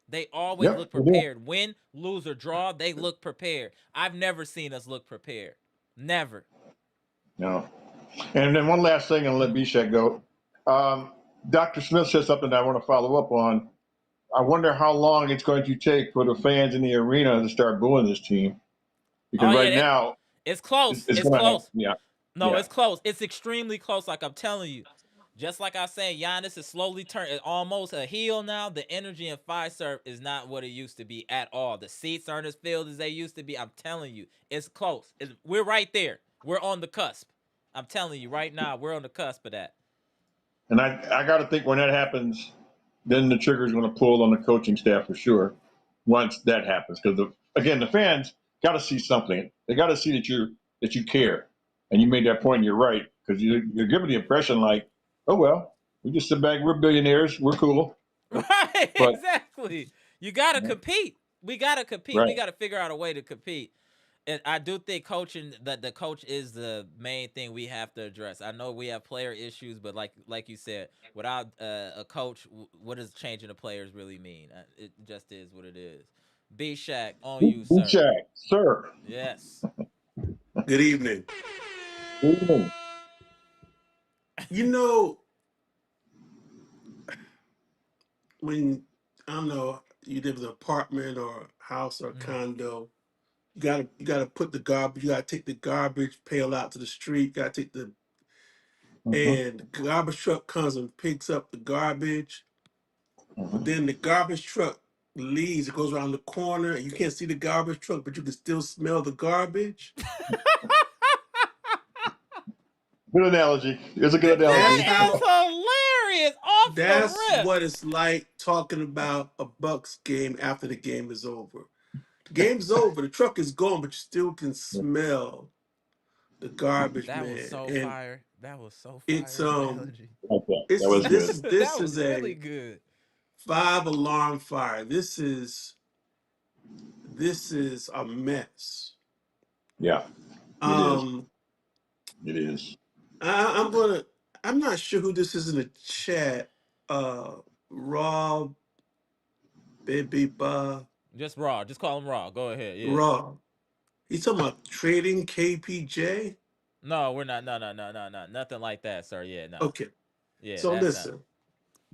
They always Yep. look We do. prepared. Win, lose, or draw, they look prepared. I've never seen us look prepared. Never. No. And then one last thing, and let Bshack go. Um, Dr. Smith said something that I want to follow up on. I wonder how long it's going to take for the fans in the arena to start booing this team, because Oh yeah, right now it's close. it's It's going to happen. close. Yeah. No, Yeah. it's close. It's extremely close. Like I'm telling you, just like I said, Giannis is slowly turning almost a heel now. The energy in Fiserv is not what it used to be at all. The seats aren't as filled as they used to be. I'm telling you, it's close. We're right there. We're on the cusp. I'm telling you right now, we're on the cusp of that. And I got to think when that happens, then the trigger is going to pull on the coaching staff for sure. Once that happens, because again, the fans got to see something. They got to see that you care, and you made that point. And you're right, because you're giving the impression like, oh well, we just sit back. We're billionaires. We're cool. Right, But exactly. You gotta compete. We gotta compete. We right, gotta figure out a way to compete. And I do think coaching that the coach is the main thing we have to address. I know we have player issues, but like you said, without a coach, what does changing the players really mean? It just is what it is. Bshack, on you, sir. Bshack, sir. Yes. Good evening. Good evening. You know, when I don't know, you live in an apartment or house or Mhm. condo, you gotta put the garbage, you gotta take the garbage pail out to the street, you gotta take the Mm-hmm. and the garbage truck comes and picks up the garbage, but Mm-hmm. then the garbage truck leaves, it goes around the corner, and you can't see the garbage truck, but you can still smell the garbage. Good analogy. It's a good That's analogy. That is how hilarious. Off that's the rip. what it's like talking about a Bucks game after the game is over. The game's over. The truck is gone, but you still can smell the garbage, That was man. so And fire. That was so it's fire analogy. Like that. That this is was this good. is That this was is really a good. 5 alarm fire. This is a mess. Yeah, it is. Um, It is. I'm gonna. I'm not sure who this is in the chat. Rob, baby, Just raw. Just call him raw. Go ahead. Yeah. Rob. He's talking about trading KPJ. No, we're not. No, no, no, no, no. Nothing like that, sir. Yeah, no. Okay, Yeah, so that's not.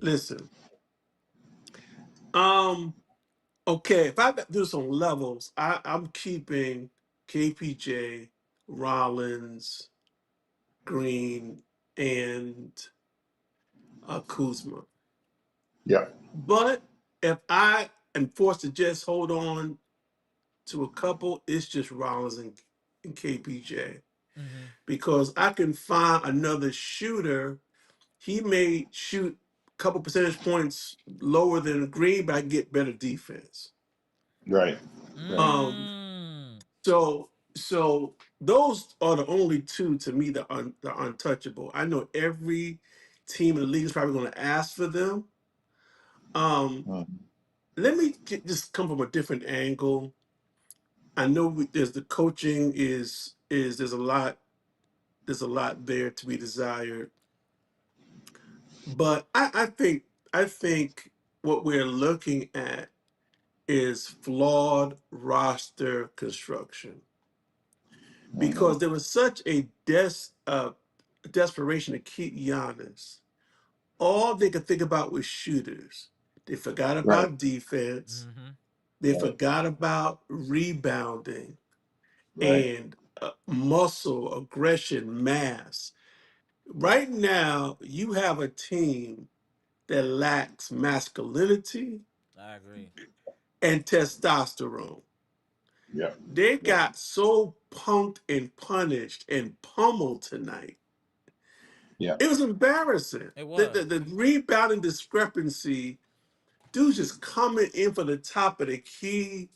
listen. Um, okay, if I do some levels, I'm keeping KPJ, Rollins, Green, and Kuzma. Yeah. But if I am forced to just hold on to a couple, it's just Rollins and KPJ Mm-hmm. because I can find another shooter. He may shoot a couple percentage points lower than Green, but I get better defense. Right. Right. Um, Mm. so those are the only two to me that are untouchable. I know every team in the league is probably going to ask for them. Um, Mhm. let me just come from a different angle. I know there's the coaching is there's a lot there to be desired, but I think what we're looking at is flawed roster construction because Mhm. there was such a desperation to keep Giannis, all they could think about was shooters. They forgot Right. about defense. Mm-hmm. They Right. forgot about rebounding Right. and muscle, aggression, mass. Right now, you have a team that lacks masculinity I agree. and testosterone. Yeah. They Yeah. got so punked and punished and pummeled tonight. Yeah. It was embarrassing. It The, was. the, the rebounding discrepancy, dudes just coming in for the top of the key,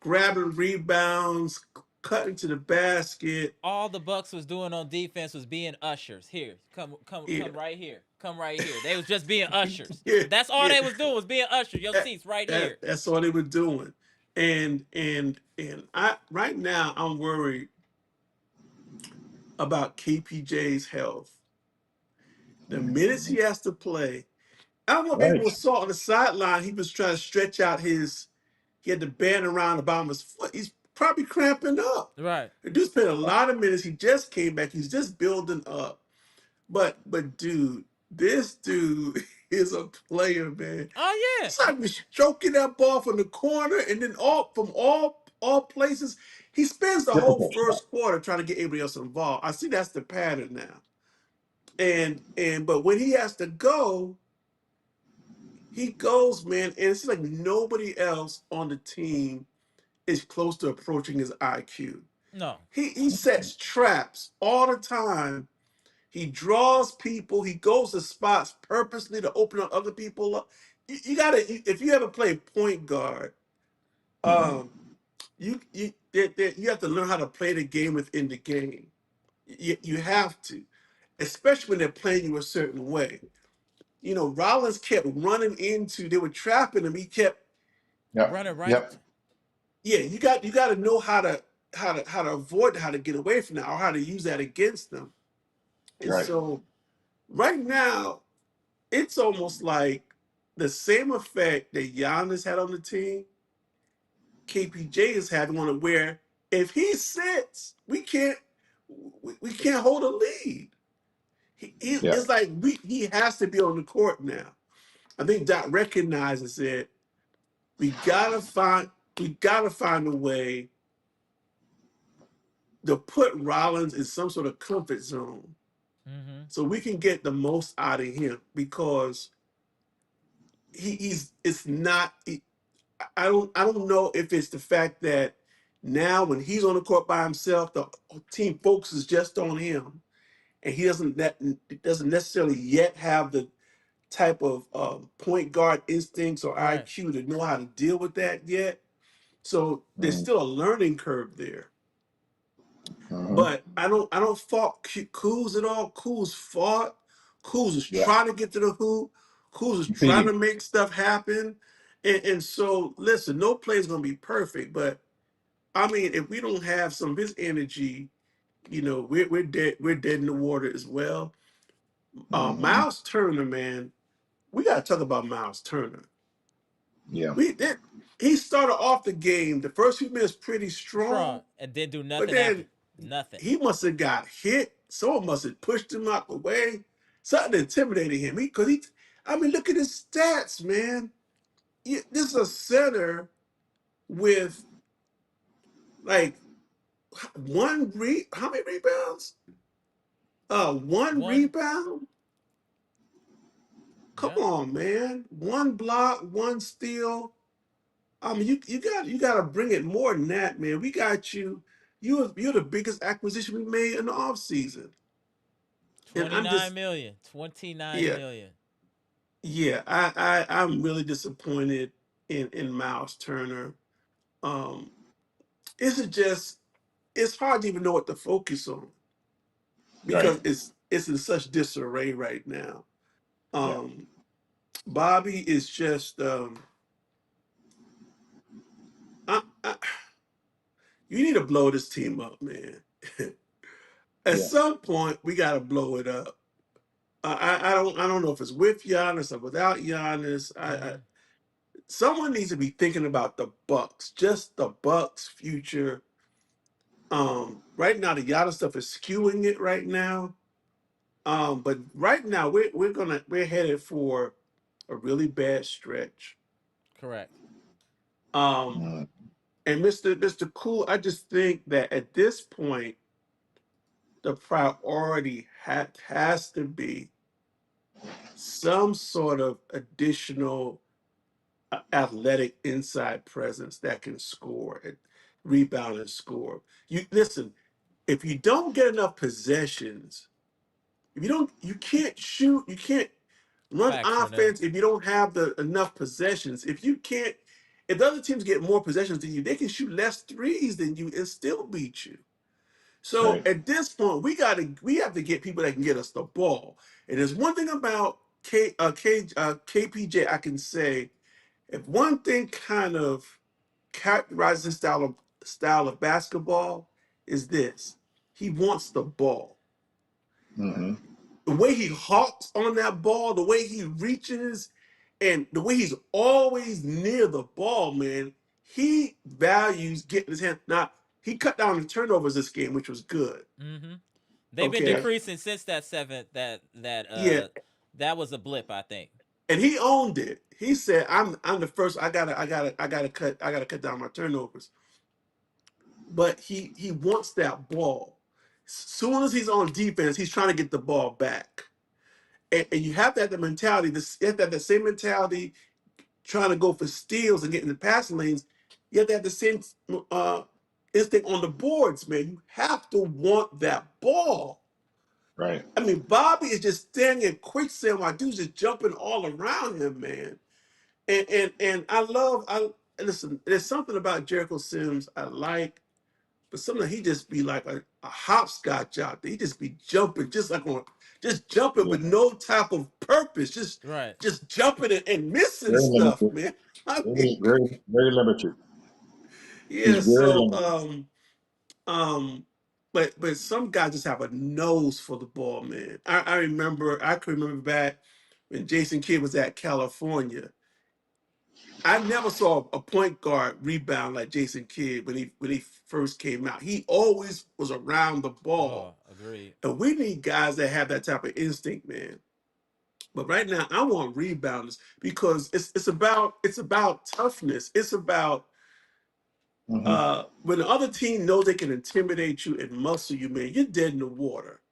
grabbing rebounds, cutting to the basket. All the Bucks was doing on defense was being ushers. Here, Yeah, come right here. Come right here. They was just being ushers. yeah, That's all yeah. they was doing was being ushers. Your seats right here. That's all they were doing. And I right now I'm worried about KPJ's health. The minutes he has to play, I don't know if Right. anyone saw on the sideline. He was trying to stretch out his. He had the band around the bottom of his foot. He's probably cramping up. Right. The dude spent a lot of minutes. He just came back. He's just building up. But dude, this dude is a player, man. Oh yeah. It's like we're stroking that ball from the corner, and then all places, he spends the whole Difficult shot. first quarter trying to get everybody else involved. I see that's the pattern now. And but when he has to go, he goes, man, and it's like nobody else on the team is close to approaching his IQ. No. He sets traps all the time. He draws people. He goes to spots purposely to open up other people up. You gotta, if you ever play point guard, Mhm. um, you have to learn how to play the game within the game. You have to, especially when they're playing you a certain way. You know, Rollins kept running into. They were trapping him. He kept, Yep. Running right. Yep. yeah. You got to know how to avoid, how to get away from that, or how to use that against them. And Right. so right now, it's almost like the same effect that Giannis had on the team, KPJ is having on it. Where if he sits, we can't hold a lead. Yeah. It's like he has to be on the court now. I think Doc recognizes it. We gotta find we gotta find a way to put Rollins in some sort of comfort zone Mm-hmm. so we can get the most out of him, because he's it's not. I don't know if it's the fact that now when he's on the court by himself, the team focuses just on him, and he doesn't necessarily yet have the type of point guard instincts or Right. IQ to know how to deal with that yet. So there's Mhm. still a learning curve there. Mhm. But I don't fault Kuz at all. Kuz fought. Kuz is Yeah. trying to get to the hoop. Kuz is trying to Competing. make stuff happen. And so listen, no play is gonna be perfect, but I mean, if we don't have some of his energy, we're dead. We're dead in the water as well. Mhm. Myles Turner, man, we gotta talk about Myles Turner. Yeah. We did. He started off the game the first few minutes pretty Strong strong, and didn't do but nothing after. then Nothing. he must have got hit. Someone must have pushed him out the way. Something intimidated him. I mean, look at his stats, man. This is a center with like how many rebounds? One One. rebound. Come Yeah. on, man. One block, one steal. I mean, you got to bring it more than that, man. We got you. You're the biggest acquisition we made in the offseason. And I'm 29 just million. 29 yeah, million. yeah. I'm really disappointed in Miles Turner. Um, is it just it's hard to even know what to focus on Right. because it's in such disarray right now. Yeah. Um, Bobby is just I, you need to blow this team up, man. At Yeah. some point, we got to blow it up. I don't know if it's with Giannis or without Giannis. Mm-hmm. Someone needs to be thinking about the Bucks, just the Bucks' future. Right now, the Giannis stuff is skewing it right now. But right now we're headed for a really bad stretch. Correct. Um, Mm. and Mister Cool, I just think that at this point the priority has to be some sort of additional athletic inside presence that can score and rebound and score. You listen, if you don't get enough possessions, if you don't, you can't shoot, you can't run Facts, Vernell. offense if you don't have the enough possessions. If you can't, if the other teams get more possessions than you, they can shoot less threes than you and still beat you. So Right. at this point, we have to get people that can get us the ball. And there's one thing about KPJ I can say. If one thing kind of characterizes his style of basketball is this: he wants the ball. Hmm. The way he hawks on that ball, the way he reaches, and the way he's always near the ball, man. He values getting his hand. Now he cut down the turnovers this game, which was good. Mm-hmm. They've been Okay, Yep. decreasing since that seventh. yeah, That was a blip, I think. and he owned it. He said, "I'm the first. I gotta cut down my turnovers." But he wants that ball. Soon as he's on defense, he's trying to get the ball back. And you have to have the mentality. You have to have the same mentality trying to go for steals and get in the passing lanes. You have to have the same uh, instinct on the boards, man. You have to want that ball. Right. I mean, Bobby is just standing in quicksand while dudes just jumping all around him, man. And I listen. There's something about Jericho Sims I like. But sometimes he just be like a hopscotch out there. He just be jumping, just jumping Yeah. with no type of purpose, Right. just jumping and missing Very stuff, limited. man. I mean, Very, very, very limited. He's yeah. very So, limited. um, but some guys just have a nose for the ball, man. I can remember back when Jason Kidd was at California. I never saw a point guard rebound like Jason Kidd when he first came out. He always was around the Oh, ball. agreed. And we need guys that have that type of instinct, man. But right now, I want rebounders because it's about toughness. It's about Hmm. when the other team knows they can intimidate you and muscle you, man. You're dead in the water.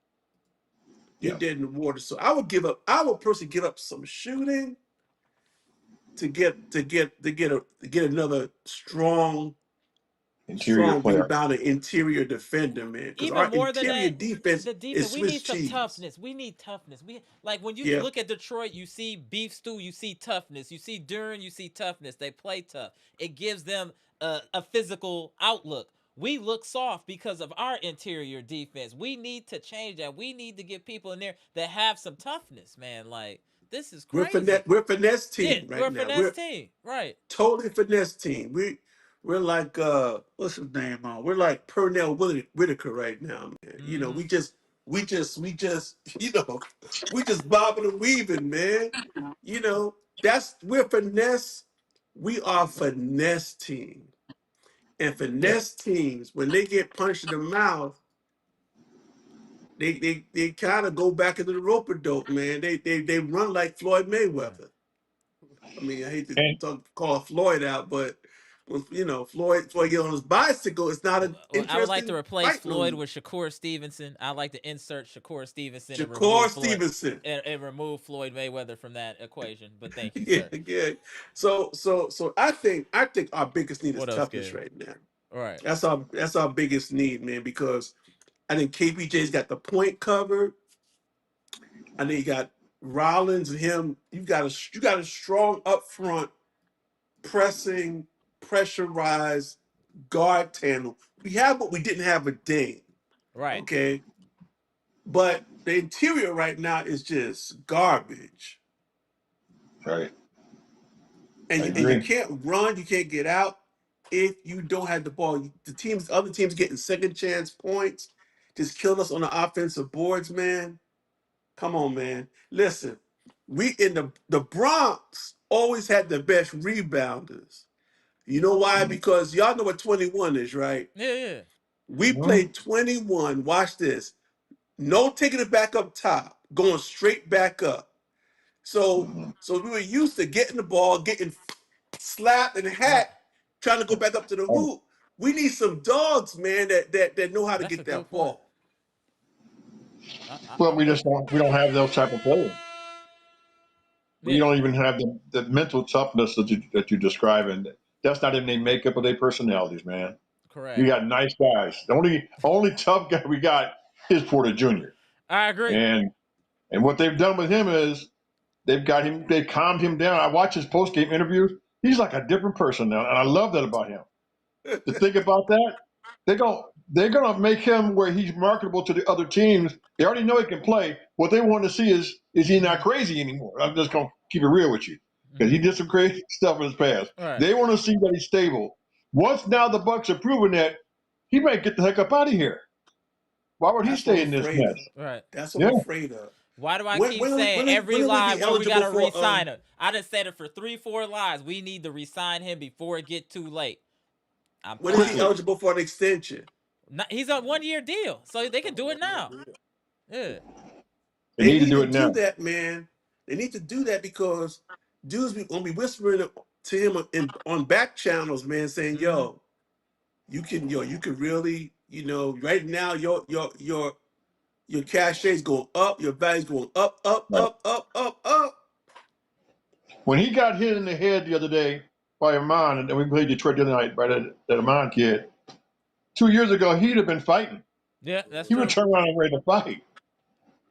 You're Yeah. dead in the water. So I would give up. I would personally give up some shooting to get another Interior strong player. rebounder, interior defender, man. Because Even our more than interior that, defense the defense. is We Swiss need some cheese. toughness. We need toughness. We like when you Yeah. look at Detroit, you see beef stew, you see toughness. You see Duran, you see toughness. They play tough. It gives them a physical outlook. We look soft because of our interior defense. We need to change that. We need to get people in there that have some toughness, man. Like this is crazy. We're a finesse Yeah, team we're right a now. finesse team, right? Totally finesse team. We're like what's his name? We're like Pernell Whitaker right now, man. You know, Mm-hmm. we just we just bobbing and weaving, man. You know, we're finesse. We are a finesse team. And Yeah. finesse teams, when they get punched in the mouth, they kind of go back into the rope dope, man. They run like Floyd Right. Mayweather. I mean, I hate to And call Floyd out, but when Floyd get on his bicycle, it's not an Well, I would like to interesting replace fight no Floyd more. with Shakur Stevenson. I like to insert Shakur Stevenson and Shakur remove Floyd Stevenson. and remove Floyd Mayweather from that equation. But thank you, Yeah, sir. yeah. So I think our biggest need is What else, toughness kid? right now. All right. That's our biggest need, man, because I think KPJ's got the point covered. I think you got Rollins and him. You got a strong up front pressing, pressurized guard tandem. We have what we didn't have with Dame. Right. Okay, but the interior right now is just garbage, right. I and you agree. can't run, you can't get out if you don't have the ball. Other teams getting second chance points, just killing us on the offensive boards, man. Come on, man. Listen, we in the Bronx always had the best rebounders. You know why? Mm-hmm. Because y'all know what 21 is, right? Yeah, yeah. We played 21. Watch this. No taking it back up top. going straight back up. So we were used to getting the ball, getting slapped and Right. hacked, trying to go back up to the Oh, hoop. We need some dogs, man, that know how to That's a get good that point. ball. well, I'm with it. we don't have those type of players. We Yeah, don't even have the mental toughness that you describe, and that's not in their makeup of their personalities, man. We correct. got nice guys. The only tough guy we got is Porter Jr. I agree. And what they've done with him is they calmed him down. I watch his post game interviews. He's like a different person now, and I love that about him. To think about that, they're gonna make him where he's marketable to the other teams. They already know he can play. What they want to see is he not crazy anymore. I'm just gonna keep it real with you because he Mm-hmm. did some crazy stuff in his past. Right. They want to see that he's stable. Once now the Bucks are proving that, he might get the heck up out of here. Why would he That's what stay I'm in this afraid mess? of. Right. That's what Yeah, I'm afraid of. Why do I keep saying When every will he lie be where we eligible gotta for resign him? I done said it for 3, 4 lies. We need to resign him before it get too late. I'm when is he tired. quickly. eligible for an extension? He's a 1 year deal, so they can do it now. Yeah. They They need to need do to it now. do that, man. They need to do that because dudes gonna be whispering to him on back channels, man, saying, Mm-hmm. you can really, right now your cachet is going up, your value's going up, up, Right. up, up, up, up. When he got hit in the head the other day by Amon, and then we played Detroit the other night by that Amon kid, 2 years ago, he'd have been fighting. Yeah, that's He would true. turn around and ready to fight.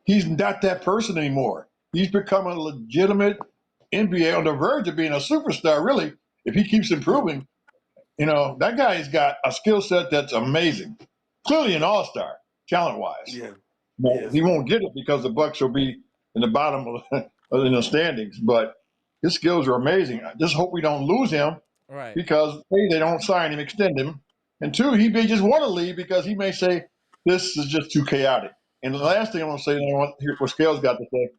He's not that person anymore. He's become a legitimate NBA on the verge of being a superstar, really. If he keeps improving, that guy's got a skill set that's amazing. Clearly an all-star, talent-wise. Yeah, No, yeah, he won't get it because the Bucks will be in the bottom of the standings, but his skills are amazing. I just hope we don't lose him Right. because A, they don't sign him, extend him, and two, he may just want to leave because he may say this is just too chaotic. And the Right. last thing I want to say, and I want to hear what Scales got to say.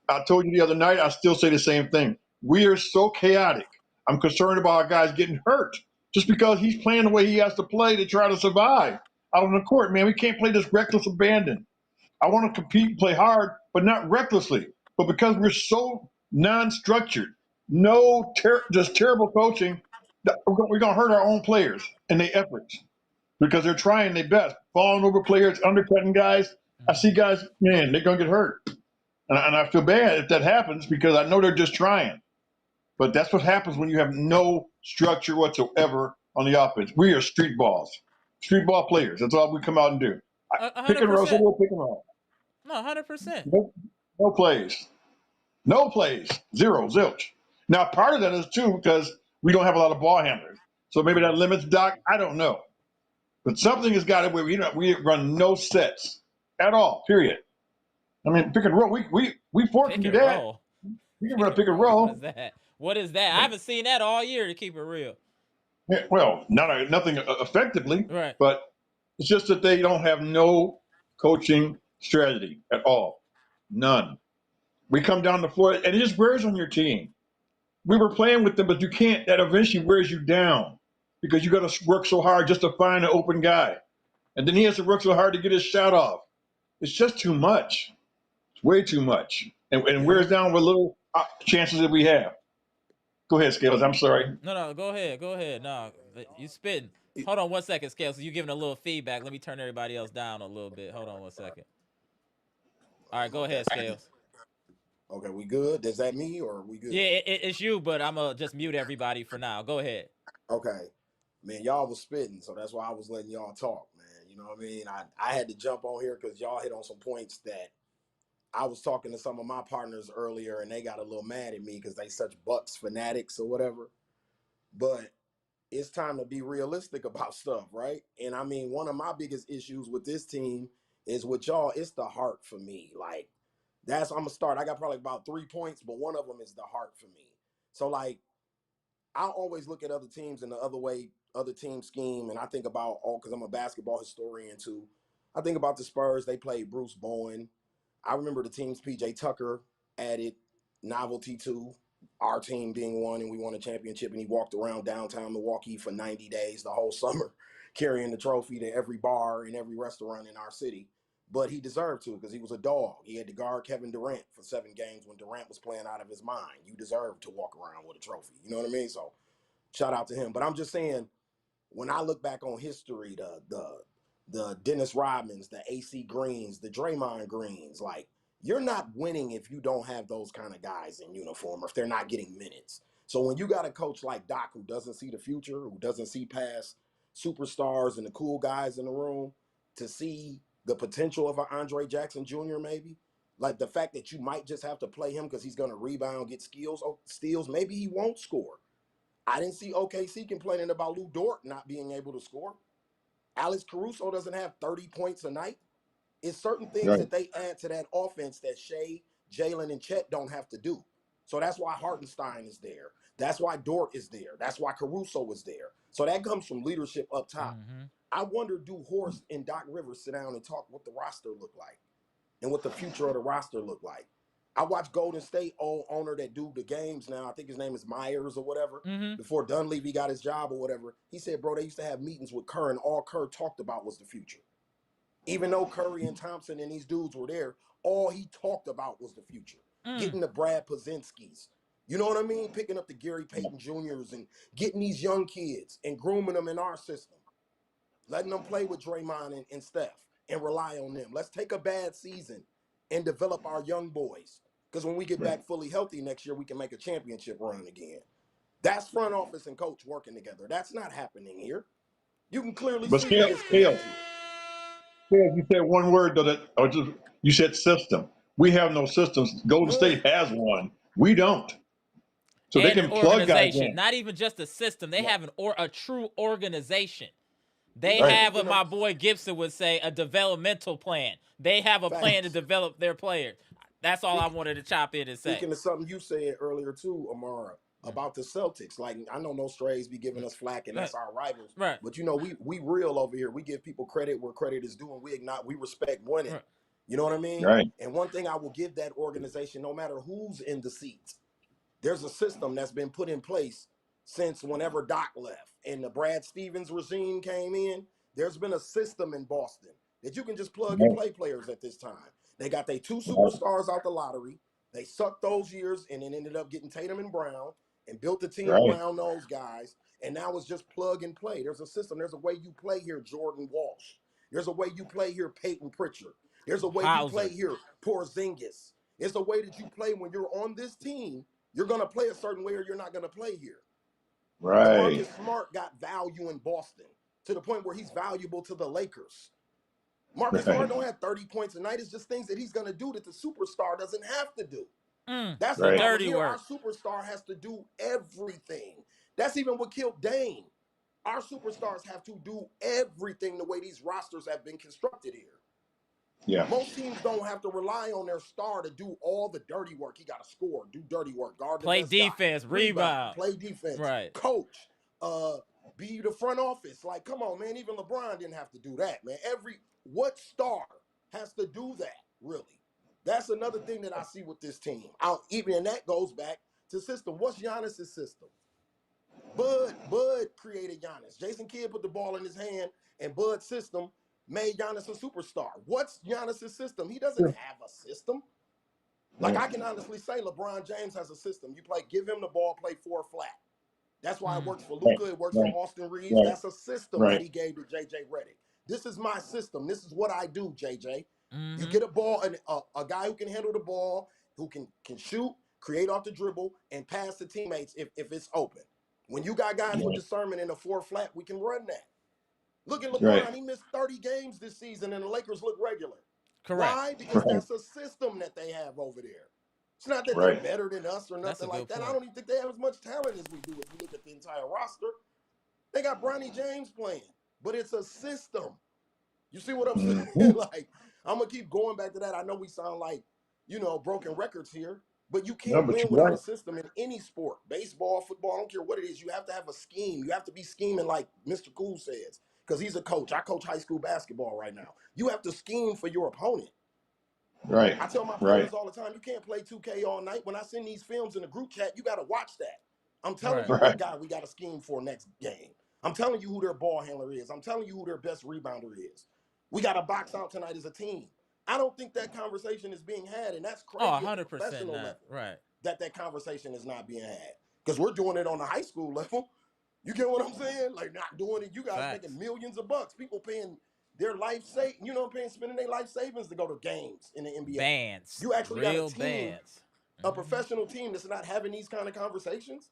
I told you the other night, I still say the same thing. We are so chaotic. I'm concerned about our guys getting hurt just because he's playing the way he has to play to try to survive out on the court. Man, we can't play this reckless abandon. I want to compete and play hard, but not recklessly. But because we're so non-structured, just terrible coaching, we're going to hurt our own players and their efforts because they're trying their best, falling over players, undercutting guys. I Mm-hmm. see guys, man, they're going to get hurt. And I feel bad if that happens because I know they're just trying. But that's what happens when you have no structure whatsoever on the offense. We are street ball players. That's all we come out and do. A Pick hundred and roll, so percent. we'll pick and roll. No, 100%. No, no plays. No plays. Zero, zilch. Now, part of that is too because we don't have a lot of ball handlers. So maybe that limits Doc. I don't know. But something has got to where we run no sets at all, period. I mean, pick and roll. We Ford can Pick do and that. roll. We can run Pick a and pick and roll. What is roll. that? What is that? I haven't seen that all year, to keep it real. Yeah, well, nothing effectively, Right. but it's just that they don't have no coaching strategy at all. None. We come down the floor, and it just wears on your team. We were playing with them, but you can't. That eventually wears you down because you got to work so hard just to find an open guy, and then he has to work so hard to get his shot off. It's just too much. It's way too much, and yeah. wears down with little chances that we have. Go ahead, Scales. I'm sorry. No, go ahead. Go ahead. No, you spitting. Hold on 1 second, Scale. So you giving a little feedback. Let me turn everybody else down a little bit. Hold on 1 second. All right, go Okay. ahead, Scales. Okay, we good? Is that me or we Yeah, good? it's you, but I'm going to just mute everybody for now. Go ahead. Okay. Man, y'all was spitting, so that's why I was letting y'all talk, man. You know what I mean? I had to jump on here because y'all hit on some points that I was talking to some of my partners earlier and they got a little mad at me because they such Bucks fanatics or whatever. But it's time to be realistic about stuff, right? And I mean, one of my biggest issues with this team is with y'all, it's the heart for me. Like, I'm gonna start. I got probably about 3 points, but one of them is the heart for me. So like I always look at other teams in the other way, other team scheme, and I think about because I'm a basketball historian too. I think about the Spurs. They played Bruce Bowen. I remember the teams PJ Tucker added novelty to our team being one, and we won a championship. And he walked around downtown Milwaukee for 90 days, the whole summer, carrying the trophy to every bar and every restaurant in our city. but he deserved to because he was a dog. He had to guard Kevin Durant for 7 games when Durant was playing out of his mind. You deserve to walk around with a trophy. You know what I mean? So shout out to him. But I'm just saying, when I look back on history, the Dennis Rodmans, the AC Greens, the Draymond Greens, like, you're not winning if you don't have those kind of guys in uniform or if they're not getting minutes. So when you got a coach like Doc who doesn't see the future, who doesn't see past superstars and the cool guys in the room to see the potential of an Andre Jackson Jr. maybe, like the fact that you might just have to play him because he's going to rebound, get steals, maybe he won't score. I didn't see OKC complaining about Lou Dort not being able to score. Alex Caruso doesn't have 30 points a night. It's certain things Right. that they add to that offense that Shea, Jalen, and Chet don't have to do. So that's why Hartenstein is there. That's why Dort is there. That's why Caruso is there. So that comes from leadership up top. Mm-hmm. I wonder, do Horst and Doc Rivers sit down and talk what the roster look like and what the future of the roster look like? I watch Golden State old owner that do the games now. I think his name is Myers or whatever. Mm-hmm. Before Dunleavy got his job or whatever, he said, bro, they used to have meetings with Kerr, and all Kerr talked about was the future. Even though Curry and Thompson and these dudes were there, all he talked about was the future. Getting the Brad Pazinskis. You know what I mean? Picking up the Gary Payton Jr.'s and getting these young kids and grooming them in our system. Letting them play with Draymond and Steph and rely on them. Let's take a bad season and develop our young boys. Because when we get back fully healthy next year, we can make a championship run again. That's front office and coach working together. That's not happening here. You can clearly But see the disconnect here. You said one word though you said system. We have no systems. Golden None. State has one. We don't. So they And an can plug guys organization, in. not even just a system. They No. have a true organization. They Even Right. have what speaking of my boy Gibson would say, a developmental plan. They have a plan to facts, develop their players. That's all I speak, wanted to chop in and say. speaking of something you said earlier too, Amara, about the Celtics. Like, I know no strays be giving us flack, and Right. that's our rivals. Right. But you know, we real over here. We give people credit where credit is due, and we respect winning. Right. You know what I mean? Right. And one thing I will give that organization, no matter who's in the seats, there's a system that's been put in place since whenever Doc left and the Brad Stevens regime came in. There's been a system in Boston that you can just plug and Right. play players at this time. They got their 2 Right. superstars out the lottery. They sucked those years and then ended up getting Tatum and Brown and built the team Right. around those guys. And now it's just plug and play. There's a system. There's a way you play here, Jordan Walsh. There's a way you play here, Peyton Pritchard. There's a way you play Hauser. here, Porzingis. It's a way that you play when you're on this team. You're going to play a certain way or you're not going to play here. Right. Marcus Smart got value in Boston to the point where he's valuable to the Lakers. Marcus Smart don't have 30 points a night. It's just things that he's going to do that the superstar doesn't have to do. That's the The Right. problem dirty here. Our work. superstar has to do everything. That's even what killed Dame. Our superstars have to do everything the way these rosters have been constructed here. Yeah. Most teams don't have to rely on their star to do all the dirty work. He got to score, do dirty work, guard the Play best guy, defense, rebound. play defense, Right. coach, be the front office. Like, come on, man. Even LeBron didn't have to do that, man. What star has to do that, really? That's another thing that I see with this team. And that goes back to system. What's Giannis' system? Bud created Giannis. Jason Kidd put the ball in his hand, and Bud's system made Giannis a superstar. What's Giannis' system? He doesn't have a system. Like, I can honestly say LeBron James has a system. Give him the ball, play 4 flat. That's why it works for Right. Luka. It works Right. for Austin Reeves. Right. That's a system that he gave to JJ Redick. This is my system. This is what I do, JJ. You get a ball, a guy who can handle the ball, who can shoot, create off the dribble, and pass to teammates if it's open. When you got guys with discernment in the 4 flat, we can run that. Look at LeBron. Right. He missed 30 games this season, and the Lakers look regular. Correct. Why? Because Right. that's a system that they have over there. It's not that Right. they're better than us or That's a nothing like good that. I point. don't even think they have as much talent as we do if you look at the entire roster. They got Bronny James playing, but it's a system. You see what I'm saying? Like, I'm going to keep going back to that. I know we sound like, broken records here, but you No, can't but win you're without a right. system in any sport. Baseball, football, I don't care what it is. You have to have a scheme. You have to be scheming like Mr. Cool says, because he's a coach. I coach high school basketball right now. You have to scheme for your opponent. Right. I tell my Right. players all the time, you can't play 2K all night. When I send these films in the group chat, you got to watch that. I'm telling Right. you what Right. guy we got to scheme for next game. I'm telling you who their ball handler is. I'm telling you who their best rebounder is. We got to box out tonight as a team. I don't think that conversation is being had, and that's Oh, crazy at the 100% professional not. level Right. that conversation is not being had because we're doing it on the high school level. You get what I'm saying? Like not doing it. You guys making Facts. millions of bucks. People paying their life you know, paying spending their life savings to go to games in the NBA. Bands. You actually got a Real team, bands. a professional team that's not having these kind of conversations.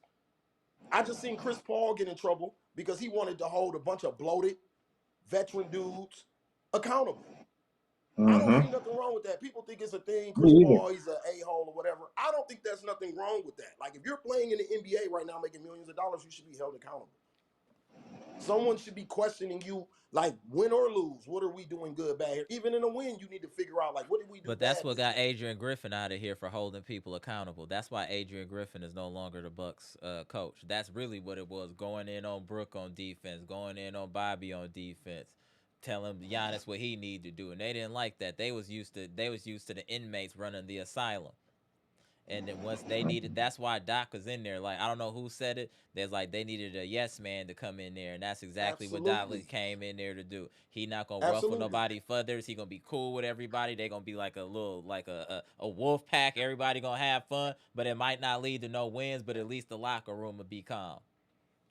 I just seen Chris Paul get in trouble because he wanted to hold a bunch of bloated veteran dudes accountable. I don't see Mm-hmm. nothing wrong with that. People think it's a thing. Me Chris either. Paul, he's an a-hole or whatever. I don't think there's nothing wrong with that. Like if you're playing in the NBA right now making millions of dollars, you should be held accountable. Someone should be questioning you, like win or lose. What are we doing good, bad here? Even in a win, you need to figure out like what did we do But that's bad what this got game? Adrian Griffin out of here for holding people accountable. That's why Adrian Griffin is no longer the Bucks coach. That's really what it was. Going in on Brook on defense, going in on Bobby on defense, telling Giannis what he needed to do, and they didn't like that. They was used to the inmates running the asylum. And then once they needed, that's why Doc was in there. Like I don't know who said it. There's like they needed a yes man to come in there, and that's exactly what Doc Absolutely. came in there to do. He not gonna ruffle Absolutely. nobody feathers. He gonna be cool with everybody. They gonna be like a little like a wolf pack. Everybody gonna have fun, but it might not lead to no wins. But at least the locker room will be calm,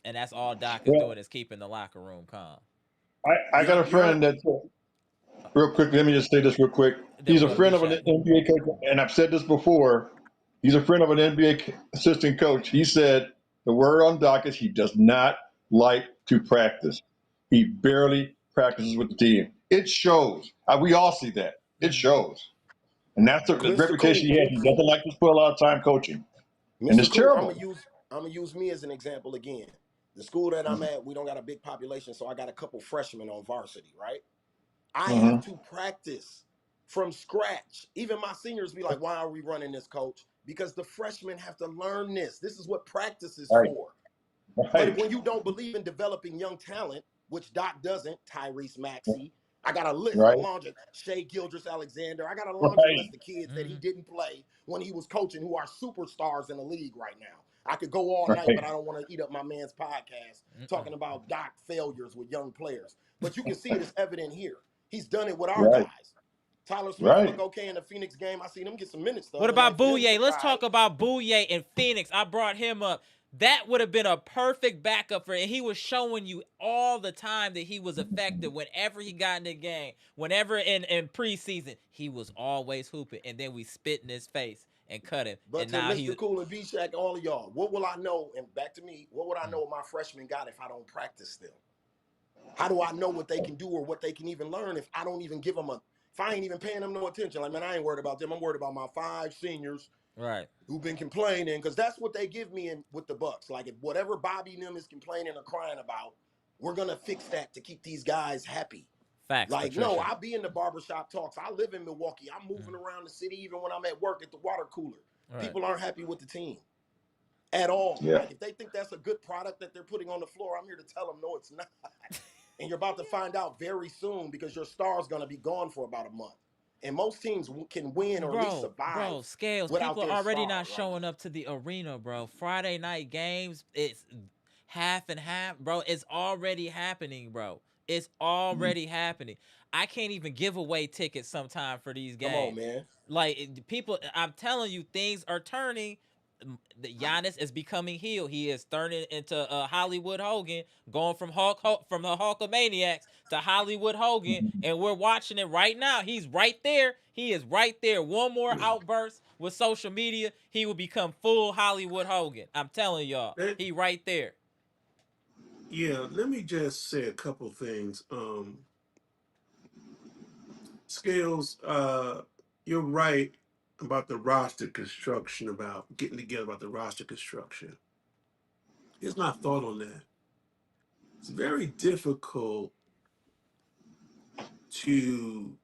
and that's all Doc is Well, doing is keeping the locker room calm. I got a You're friend that's real quick. Let me just say this real quick. Then He's we a go to friend of an Bshack. NBA coach, and I've said this before. He's a friend of an NBA assistant coach. He said the word on Doc is he does not like to practice. He barely practices with the team. It shows. We all see that. It shows. And that's the Mr. reputation Cool. he has. He doesn't like to spend a lot of time coaching. And Mr. it's Cool, terrible. I'm gonna use me as an example again. The school that I'm at, we don't got a big population, so I got a couple freshmen on varsity, right? I have Mm-hmm. to practice from scratch. Even my seniors be like, why are we running this, coach? Because the freshmen have to learn this. This is what practice is Right. for. But Right. when you don't believe in developing young talent, which Doc doesn't, Tyrese Maxey, I got a list, a Right. laundry, Shea Gildress Alexander, I got a laundry Right. list of kids that he Mm-hmm. didn't play when he was coaching who are superstars in the league right now. I could go all night, but Right. I don't want to eat up my man's podcast Mm-mm. talking about Doc failures with young players. But you can see it is evident here. He's done it with our Right. guys. Tyler Smith look Right. okay in the Phoenix game. I seen him get some minutes though. What And about like for him to Bouye? Let's surprise, talk about Bouye in Phoenix. I brought him up. That would have been a perfect backup for him. He was showing you all the time that he was effective whenever he got in the game. Whenever in preseason, he was always hooping. And then we spit in his face and cut him. but And to now Mr. he's Cool and Bshack, all of y'all, what will I know? And back to me, what would I know what my freshmen got if I don't practice them? How do I know what they can do or what they can even learn if I don't even give them if I ain't even paying them no attention? Like, man, I ain't worried about them. I'm worried about my 5 seniors right. who've been complaining because that's what they give me with the Bucks. Like, if whatever Bobby and them is complaining or crying about, we're gonna fix that to keep these guys happy. Facts, Like, no, Patricia. I be in the barbershop talks. I live in Milwaukee. I'm moving Mm. around the city even when I'm at work at the water cooler. Right. People aren't happy with the team at all. Yeah. Like, if they think that's a good product that they're putting on the floor, I'm here to tell them, no, it's not. And you're about to find out very soon because your star's going to be gone for about a month. And most teams can win or at least Bro, survive Scales. without People are their already star not right showing now. up to the arena, bro. Friday night games, it's half and half, bro. It's already happening, bro. It's already happening. I can't even give away tickets sometime for these Come on, games. man. Like people, I'm telling you, things are turning. Giannis is becoming heel. He is turning into Hollywood Hogan, going from from the Hulkamaniacs to Hollywood Hogan, and we're watching it right now. He's right there. He is right there. One more outburst with social media, he will become full Hollywood Hogan. I'm telling y'all, Let, he right there. yeah, let me just say a couple things. Scales, you're right about the roster construction, about getting together about the roster construction. Here's my thought on that. It's very difficult to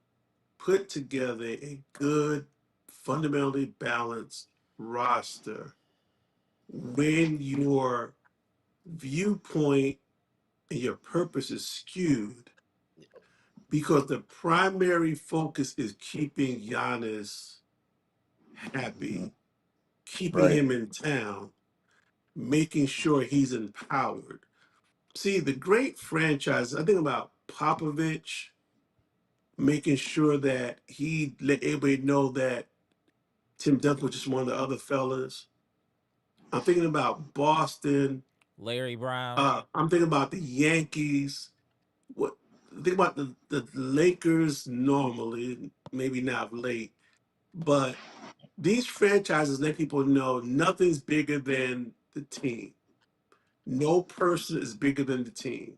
put together a good, fundamentally balanced roster when your viewpoint and your purpose is skewed because the primary focus is keeping Giannis happy, keeping Right. him in town, making sure he's empowered. See, the great franchises, I think about Popovich, making sure that he let everybody know that Tim Duncan was just one of the other fellas. I'm thinking about Boston. Larry Brown. I'm thinking about the Yankees. What think about the Lakers normally, maybe not late, but these franchises let people know nothing's bigger than the team. No person is bigger than the team.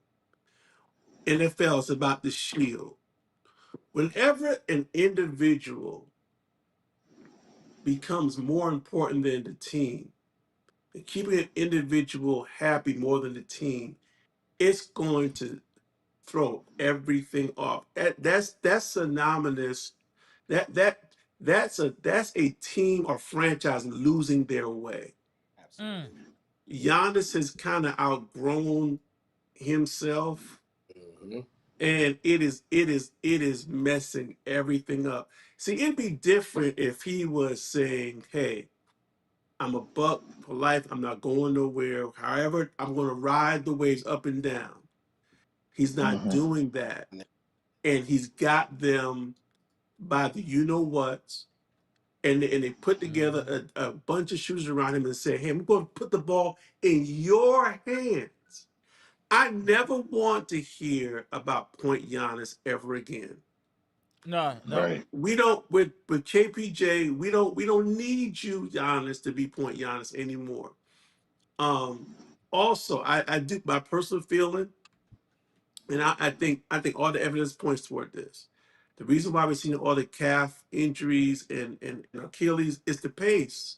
NFL is about the shield. Whenever an individual becomes more important than the team, and keeping an individual happy more than the team, it's going to throw everything off. That's synonymous. That's a team or franchise losing their way. Mm. Absolutely. Giannis has kind of outgrown himself, Hmm. and it is messing everything up. See, it'd be different if he was saying, "Hey, I'm a buck for life. I'm not going nowhere. However, I'm going to ride the waves up and down." He's not Hmm. doing that, and he's got them by the you know what's, and they put together a bunch of shooters around him and said, "Hey, I'm going to put the ball in your hands." I never want to hear about point Giannis ever again. No, nope. Right. We don't with KPJ. We don't need you, Giannis, to be point Giannis anymore. Um, Also, I do my personal feeling, and I think all the evidence points toward this. The reason why we're seeing all the calf injuries and Achilles is the pace.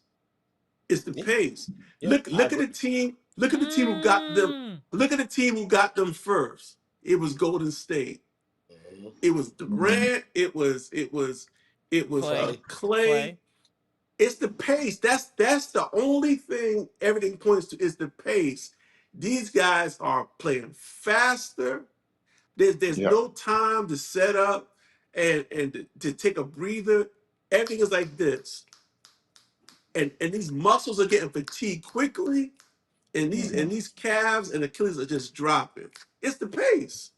It's the Yeah, pace. yeah, I Look at agree. the team. Look at the team who got them. Mm. Look at the team who got them first. It was Golden State. Hmm. It was Hmm. Durant. It was Clay. Clay. Clay. Clay. It's the pace. That's the only thing everything points to is the pace. These guys are playing faster. There's Yep. no time to set up and to take a breather. Everything is like this, and these muscles are getting fatigued quickly, and these Hmm. and these calves and Achilles are just dropping. It's the pace,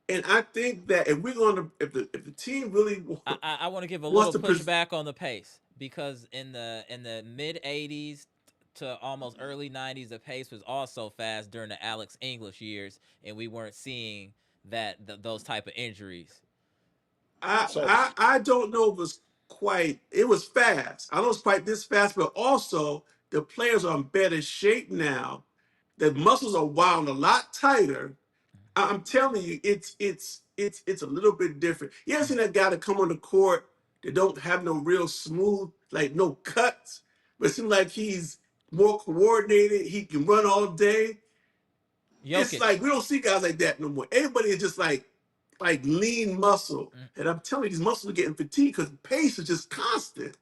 and I think that if we're going to, if the team really I want to give a wants little to, pushback on the pace because in the mid '80s to almost early '90s, the pace was also fast during the Alex English years, and we weren't seeing those type of injuries. I So, I I don't know if it was quite. It was fast. I don't know it's quite this fast, but also the players are in better shape now. The muscles are wound a lot tighter. I'm telling you, it's a little bit different. You ever seen that guy that come on the court that don't have no real smooth, like no cuts, but it seems like he's more coordinated. He can run all day. It's like Jokic. we don't see guys like that no more. Everybody is just like lean muscle. Mm. And I'm telling you, these muscles are getting fatigued because pace is just constant.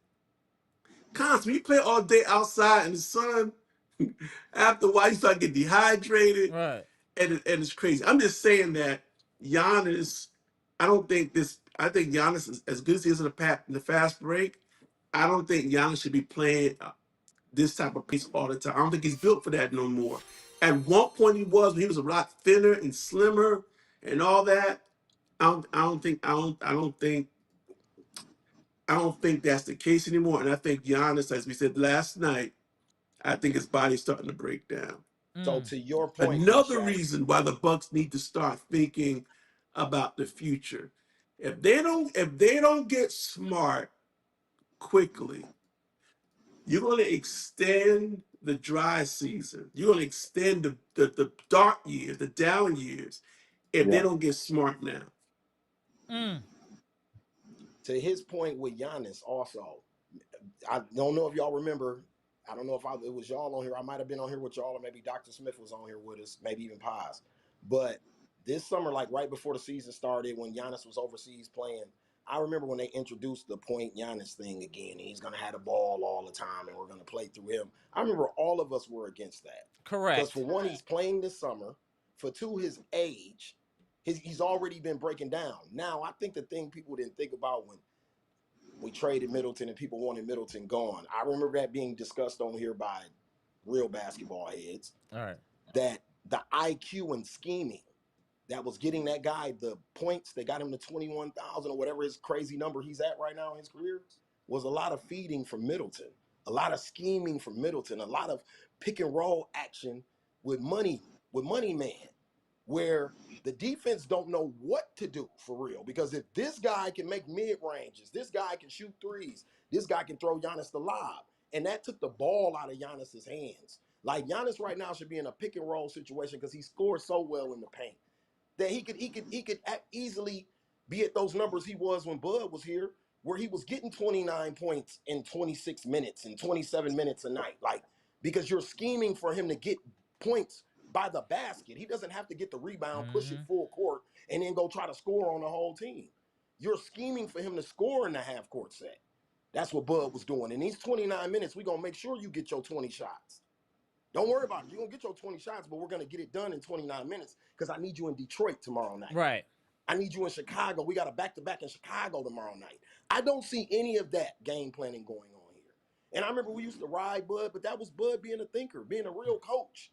Constant. You play all day outside in the sun, after a while you start getting dehydrated, Right. and it's crazy. I'm just saying that Giannis, I don't think this. I think Giannis is as good as he is in the fast break. I don't think Giannis should be playing this type of pace all the time. I don't think he's built for that no more. At one point he was when he was a lot thinner and slimmer and all that. I don't think that's the case anymore. And I think Giannis, as we said last night, I think his body's starting to break down. so Mm. to your point, Another Bshack. reason why the Bucks need to start thinking about the future. If they don't get smart quickly, you're going to extend the dry season. You're going to extend the dark years, the down years, if they Yeah. don't get smart now. Mm. To his point with Giannis, also, I don't know if y'all remember. I don't know if it was y'all on here. I might have been on here with y'all, or maybe Dr. Smith was on here with us, maybe even Pies. But this summer, like right before the season started, when Giannis was overseas playing, I remember when they introduced the point Giannis thing again. He's going to have the ball all the time, and we're going to play through him. I remember all of us were against that because for Correct. one, he's playing this summer. For two, his age, he's already been breaking down. Now, I think the thing people didn't think about when we traded Middleton and people wanted Middleton gone. I remember that being discussed on here by real basketball heads All right. that the IQ and scheming that was getting that guy the points that got him to 21,000 or whatever his crazy number he's at right now in his career was a lot of feeding from Middleton, a lot of scheming from Middleton, a lot of pick and roll action with money man, where the defense don't know what to do for real. Because if this guy can make mid ranges, this guy can shoot threes, this guy can throw Giannis the lob, and that took the ball out of Giannis's hands. Like Giannis right now should be in a pick and roll situation because he scores so well in the paint that he could easily be at those numbers he was when Bud was here, where he was getting 29 points in 26 minutes and 27 minutes a night. Like, because you're scheming for him to get points by the basket. He doesn't have to get the rebound, push it Mm-hmm. full court, and then go try to score on the whole team. You're scheming for him to score in the half court set. That's what Bud was doing. In these 29 minutes, we're gonna make sure you get your 20 shots. Don't worry about it. You're going to get your 20 shots, but we're going to get it done in 29 minutes because I need you in Detroit tomorrow night. Right. I need you in Chicago. We got a back-to-back in Chicago tomorrow night. I don't see any of that game planning going on here. And I remember we used to ride Bud, but that was Bud being a thinker, being a real coach.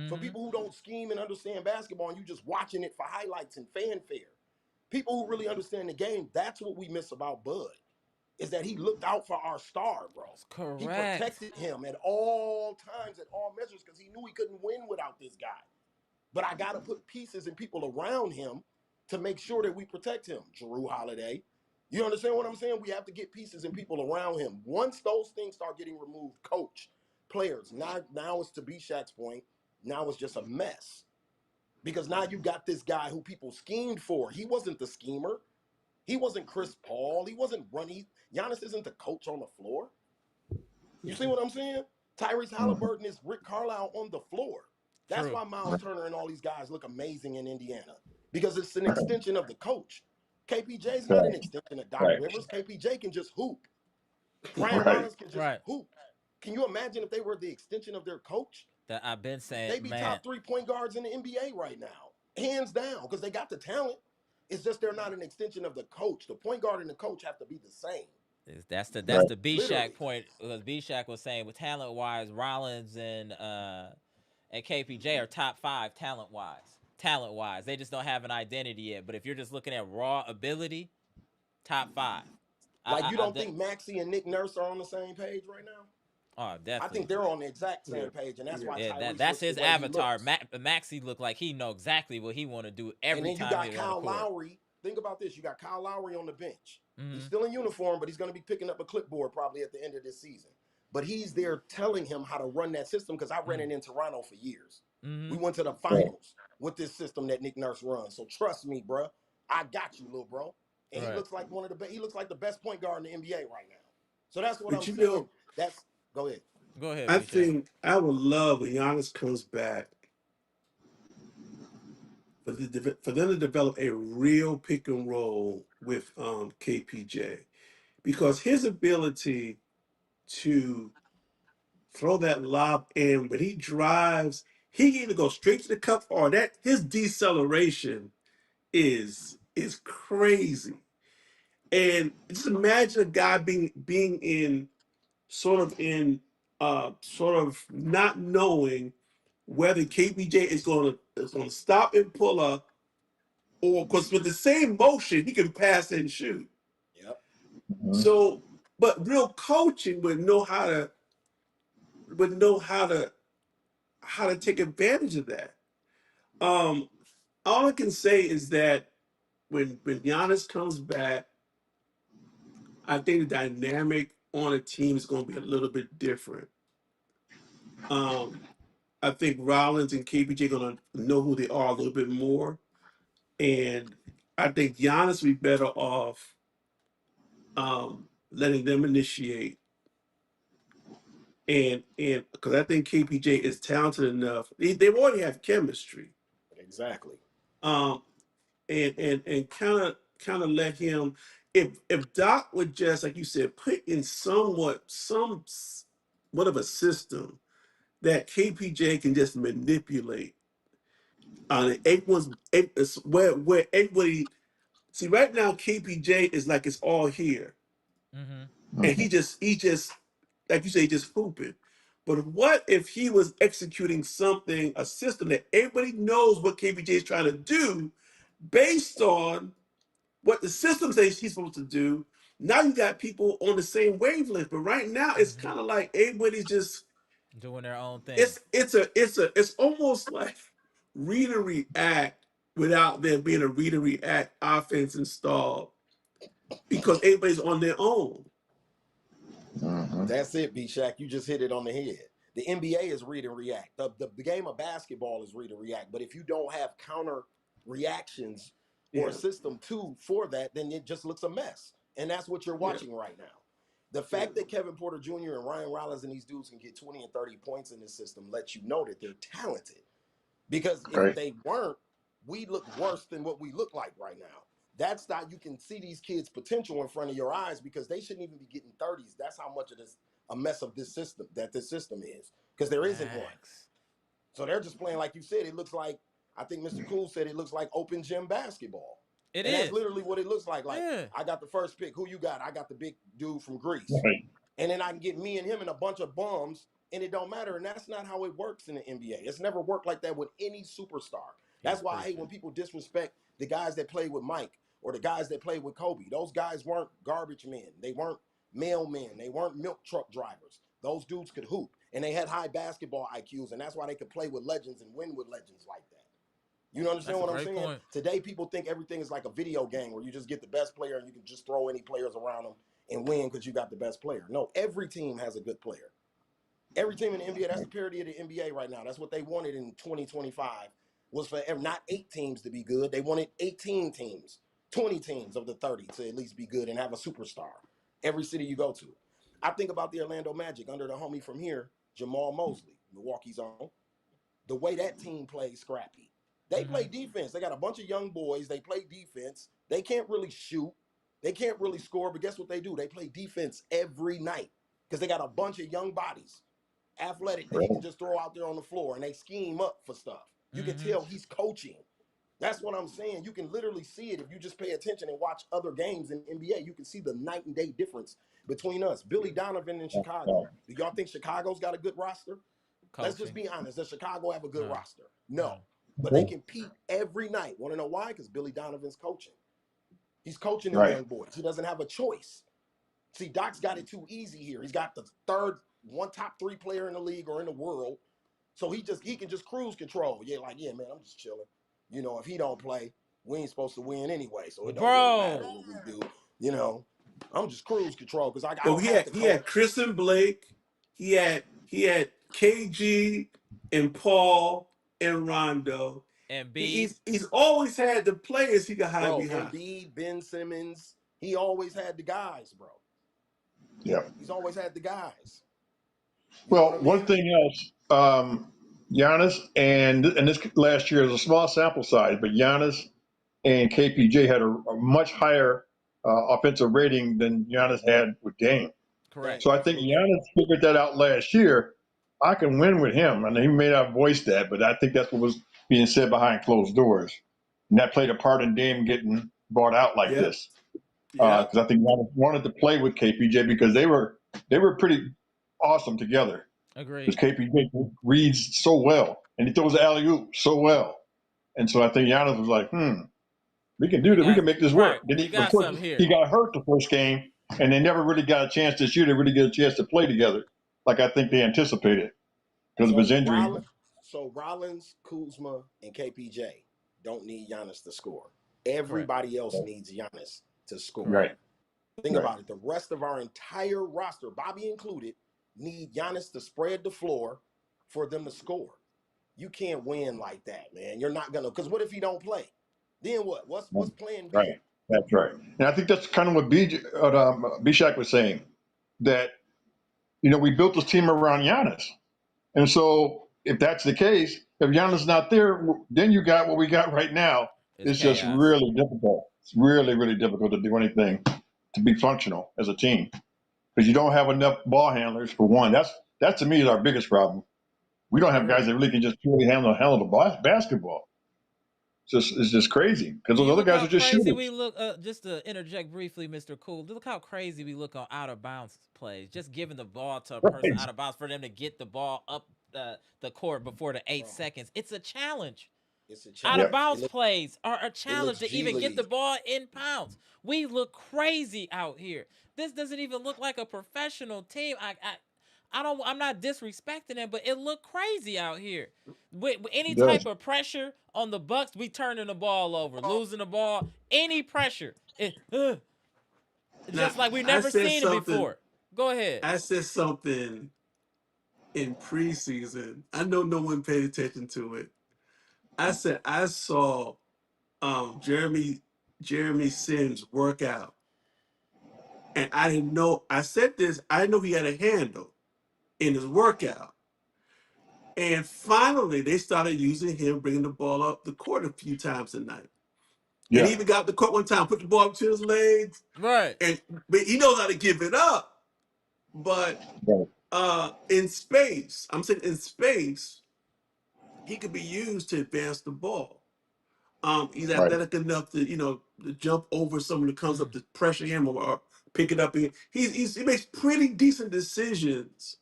For Mm-hmm. people who don't scheme and understand basketball and you just watching it for highlights and fanfare. People who really understand the game, that's what we miss about Bud, is that he looked out for our star, bro. That's He correct. protected him at all times, at all measures, because he knew he couldn't win without this guy. But I got to put pieces and people around him to make sure that we protect him. Jrue Holiday. You understand what I'm saying? We have to get pieces and people around him. Once those things start getting removed, coach, players, now it's to Bshack's point, now it's just a mess. Because now you got this guy who people schemed for. He wasn't the schemer. He wasn't Chris Paul. He wasn't running. Giannis isn't the coach on the floor. You see what I'm saying? Tyrese Halliburton is Rick Carlisle on the floor. That's True. why Myles Turner and all these guys look amazing in Indiana, because it's an extension of the coach. KPJ's not an Right. extension of Doc Right. Rivers. KPJ can just hoop. Brian Right. Bonds can just Right. hoop. Can you imagine if they were the extension of their coach? That I've been saying, They'd be man. top 3 point guards in the NBA right now, hands down, because they got the talent. It's just they're not an extension of the coach. The point guard and the coach have to be the same, That's Right. the Bshack literally. point, because Bshack was saying with talent wise, Rollins and KPJ are top five talent wise. Talent wise, they just don't have an identity yet. But if you're just looking at raw ability, top five. Like, you I don't think Maxey and Nick Nurse are on the same page right now? oh, I think definitely. they're on the exact Yeah. same page, and that's Yeah. why Yeah, Tyrese that's looks the his way he avatar. looks. Maxie look like he know exactly what he want to do And every then you time got he's on the Kyle court. Lowry. Think about this. You got Kyle Lowry on the bench. He's Mm-hmm. still in uniform, but he's going to be picking up a clipboard probably at the end of this season. But he's there telling him how to run that system, because I ran it in Toronto for years. Mm-hmm. We went to the finals with this system that Nick Nurse runs. So trust me, bro. I got you, little bro. And he Right. looks like he looks like the best point guard in the NBA right now. So that's what I'm But you saying. know, That's Go ahead. Go ahead, I Bshack. think I would love when Giannis comes back for them to develop a real pick and roll with KPJ, because his ability to throw that lob in when he drives, he can either go straight to the cup, or that his deceleration is crazy. And just imagine a guy being in sort of not knowing whether KPJ is going to stop and pull up, or because with the same motion he can pass and shoot. Yep. So, but real coaching would know how to take advantage of that. Um, all I can say is that when Giannis comes back, I think the dynamic on a team is going to be a little bit different. Um, I think Rollins and KPJ going to know who they are a little bit more, and I think Giannis will be better off letting them initiate, and because I think KPJ is talented enough. They already have chemistry, Exactly. um, and kind of let him. If Doc would just, like you said, put in somewhat of a system that KPJ can just manipulate. Where everybody see right now, KPJ is like it's all here, Mm-hmm. and he just like you say, just hooping. But what if he was executing a system that everybody knows what KPJ is trying to do, based on what the system says he's supposed to do. Now you got people on the same wavelength, but right now it's Hmm. kind of like everybody's just Doing their own thing. it's almost like read and react without there being a read and react offense installed because everybody's on their own. Mhm. That's it, Bshack. You just hit it on the head. The NBA is read and react. The game of basketball is read and react. But if you don't have counter reactions or a Yeah, system two for that, then it just looks a mess. And that's what you're yeah, watching right now. The yeah, fact that Kevin Porter Jr. and Ryan Rollins and these dudes can get 20 and 30 points in this system lets you know that they're talented. Because if Right. they weren't, we look worse than what we look like right now. That's not, you can see these kids' potential in front of your eyes because they shouldn't even be getting 30s. That's how much of this a mess of this system is. Because there isn't one. Facts. So they're just playing like you said. It looks like, I think Mr. Cool said it looks like open gym basketball. It And that's is. literally what it looks like. Like, Yeah. I got the first pick. Who you got? I got the big dude from Greece. Right. And then I can get me and him and a bunch of bums, and it don't matter. And that's not how it works in the NBA. It's never worked like that with any superstar. He's That's why I hate preaching. when people disrespect the guys that played with Mike or the guys that played with Kobe. Those guys weren't garbage men. They weren't mailmen. They weren't milk truck drivers. Those dudes could hoop, and they had high basketball IQs, and that's why they could play with legends and win with legends like that. You understand That's a what I'm great saying? point. Today, people think everything is like a video game where you just get the best player and you can just throw any players around them and win because you got the best player. No, every team has a good player. Every team in the NBA, that's the parity of the NBA right now. That's what they wanted in 2025 was for not 8 teams to be good. They wanted 18 teams, 20 teams of the 30 to at least be good and have a superstar every city you go to. I think about the Orlando Magic under the homie from here, Jamal Mosley, Milwaukee's own. The way that team plays scrappy. They Hmm. play defense. They got a bunch of young boys. They play defense. They can't really shoot. They can't really score, but guess what they do? They play defense every night because they got a bunch of young bodies, athletic, that he can Right. just throw out there on the floor and they scheme up for stuff. You can Hmm. tell he's coaching. That's what I'm saying. You can literally see it if you just pay attention and watch other games in NBA. You can see the night and day difference between us. Billy Donovan in Yeah. Chicago. Do y'all think Chicago's got a good roster? Let's just Coaching. be honest. Does Chicago have a good No. roster? No. No. But they Cool. compete every night. Want to know why? Because Billy Donovan's coaching. He's coaching them Right. young boys. He doesn't have a choice. See, Doc's got it too easy here. He's got the third one top three player in the league or in the world. So he can just cruise control. Yeah, like, yeah, man, I'm just chilling. You know, if he don't play, we ain't supposed to win anyway. So it don't really matter Bro. what we do. You know, I'm just cruise control because I but don't have to he had coach. Chris and Blake, he had KG and Paul and Rondo. And Bede. He's always had the players he could hide Bro, behind. Embiid, Ben Simmons, he always had the guys, bro. Yeah. He's always had the guys. You know what I Well, one mean? thing else, Giannis and this last year is a small sample size, but Giannis and KPJ had a much higher offensive rating than Giannis had with Dame. Correct. Dang, So I think absolutely. Giannis figured that out last year. I can win with him, and he may not voice that, but I think that's what was being said behind closed doors, and that played a part in Dame getting bought out like Yep, this. yep. Because I think Giannis wanted to play with KPJ because they were pretty awesome together. Agreed. Because KPJ reads so well, and he throws the alley oop so well, and so I think Giannis was like, we can do We this. We got can make this right. work. Then We of got course, something he here. got hurt the first game, and they never really got a chance this year to really get a chance to play together, like I think they anticipated because of his So injury. Rollins, Kuzma, and KPJ don't need Giannis to score. Correct. Everybody else needs Giannis to score. Correct. Right, Think right. about it. The rest of our entire roster, Bobby included, need Giannis to spread the floor for them to score. You can't win like that, man. You're not gonna. Because what if he don't play? Then what? What's Plan B? Right. That's right. And I think that's kind of what Bshack was saying, that we built this team around Giannis, and so if that's the case, if Giannis is not there, then you got what we got right now. It's It's just chaos. really difficult. It's really, really difficult to do anything to be functional as a team because you don't have enough ball handlers for one. That to me is our biggest problem. We don't have Agreed. guys that really can just purely handle the basketball. It's just crazy because Do those you other look guys how are just crazy we shooters. look? Just to interject briefly, Mr. Cool. Look how crazy we look on out of bounds plays. Just giving the ball to a person out of bounds for them to get the ball up the court before the eight Bro, seconds. It's a challenge. It's a Out of Yep. challenge. bounds plays are a It looks challenge to G even get the League. ball in pounds. We look crazy out here. This doesn't even look like a professional team. I don't. I'm not disrespecting it, but it looked crazy out here. With any It does. type of pressure on the Bucks, we turning the ball over, losing the ball. Any pressure, Now just like we I never said seen it something. before. Go ahead. I said something in preseason. I know no one paid attention to it. I said I saw Jeremy Sims workout, and I didn't know. I said this. I didn't know he had a handle in his workout, and finally they started using him bringing the ball up the court a few times a night. And he Yeah. even got the court one time, put the ball up to his legs, Right. and but he knows how to give it up. But Right. in space, I'm saying in space, he could be used to advance the ball. He's Right. athletic enough to, to jump over someone that comes up to pressure him or pick it up. He makes pretty decent decisions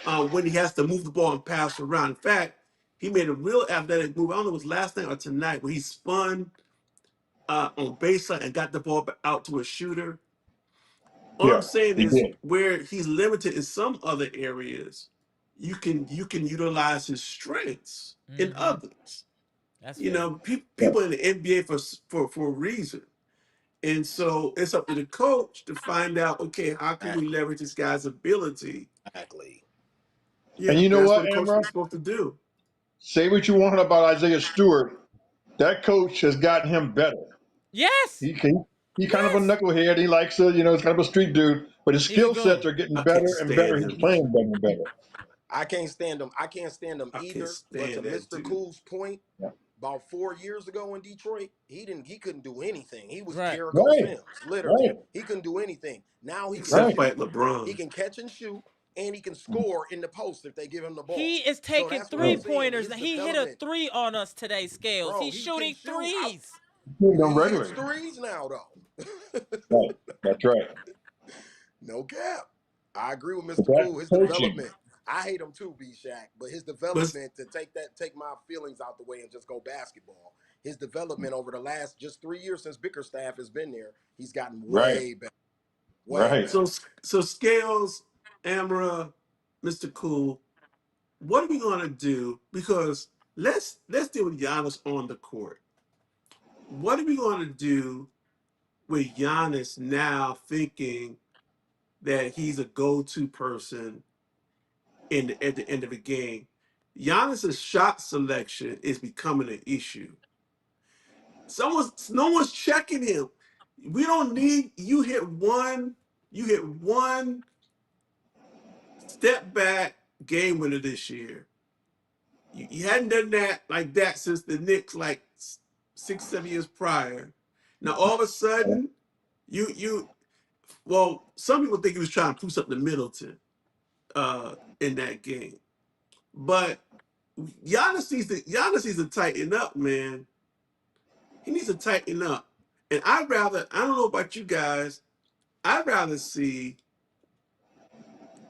when he has to move the ball and pass around. In fact, he made a real athletic move. I don't know if it was last night or tonight where he spun on baseline and got the ball out to a shooter. All I'm Yeah. saying He is did. where he's limited in some other areas, you can utilize his strengths in Mm-hmm. others. That's fair. Right. People in the NBA for a reason. And so it's up to the coach to find out, okay, how can we Exactly. leverage this guy's ability? Exactly. And Yeah, you know that's what what, the coach Amra? is supposed to do. Say what you want about Isaiah Stewart. That coach has gotten him better. Yes. He kind of a Yes. knucklehead. He likes to, he's kind of a street dude, but his He's a skill sets goon. are getting I can't better and better. stand He's him. playing better and better. I can't stand them. I can't stand them I can't either. But to stand that Mr. dude. Cool's point, Yeah. about 4 years ago in Detroit, he couldn't do anything. He was Right. Jericho Right. Sims, literally. Right. He couldn't do anything. Now he can Except Right. shoot, fight he LeBron. can catch and shoot, and he can score in the post if they give him the He ball. is So taking that's what I'm three Right. saying. pointers. His He hit a development, three on us today, Scales. bro, He's he can shooting shoot out. threes. Doing them He hits regularly. threes now though. Right. That's right. No cap. I agree with But Mr. that's Cool. His coaching. development. I hate him too, Bshack, but his But development to take my feelings out the way and just go basketball. His development over the last just 3 years since Bickerstaff has been there, he's gotten Right. way better. Way Right. better. so Scales, Amara, Mr. Cool, what are we gonna do? Because let's deal with Giannis on the court. What are we gonna do with Giannis now thinking that he's a go-to person at the end of the game? Giannis's shot selection is becoming an issue. No one's checking him. We don't need you hit one step back game winner this year. You hadn't done that like that since the Knicks like 6, 7 years prior. Now all of a sudden, you well, some people think he was trying to prove something to Middleton in that game. But Giannis needs to tighten up, man. He needs to tighten up. And I don't know about you guys, I'd rather see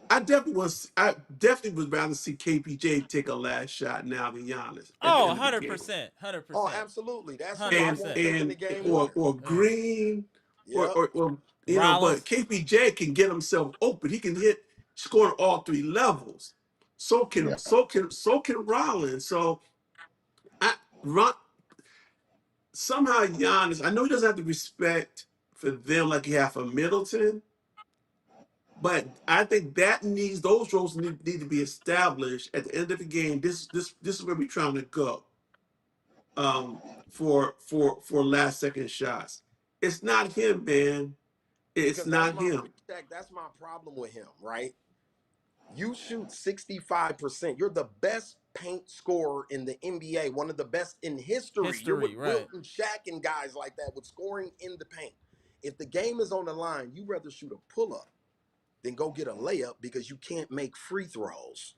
I definitely would rather see KPJ take a last shot now than Giannis at the Oh, end of the game. 100%. Oh, 100%. absolutely. That's who I And 100%. want taking the and game or winner. or Yeah. Green Yep. or but Rollins. KPJ can get himself open. He can score on all three levels. Yeah. So can Rollins. So I run somehow Giannis. I know he doesn't have the respect for them like he has for Middleton, but I think those roles need to be established at the end of the game. This is where we're trying to go for last second shots. It's not him, man. It's Because that's not my him. Bshack, that's my problem with him, right? You shoot 65%. You're the best paint scorer in the NBA, one of the best in history. You're with History, right. Wilt and Shaq and guys like that with scoring in the paint. If the game is on the line, you rather shoot a pull up than go get a layup because you can't make free throws.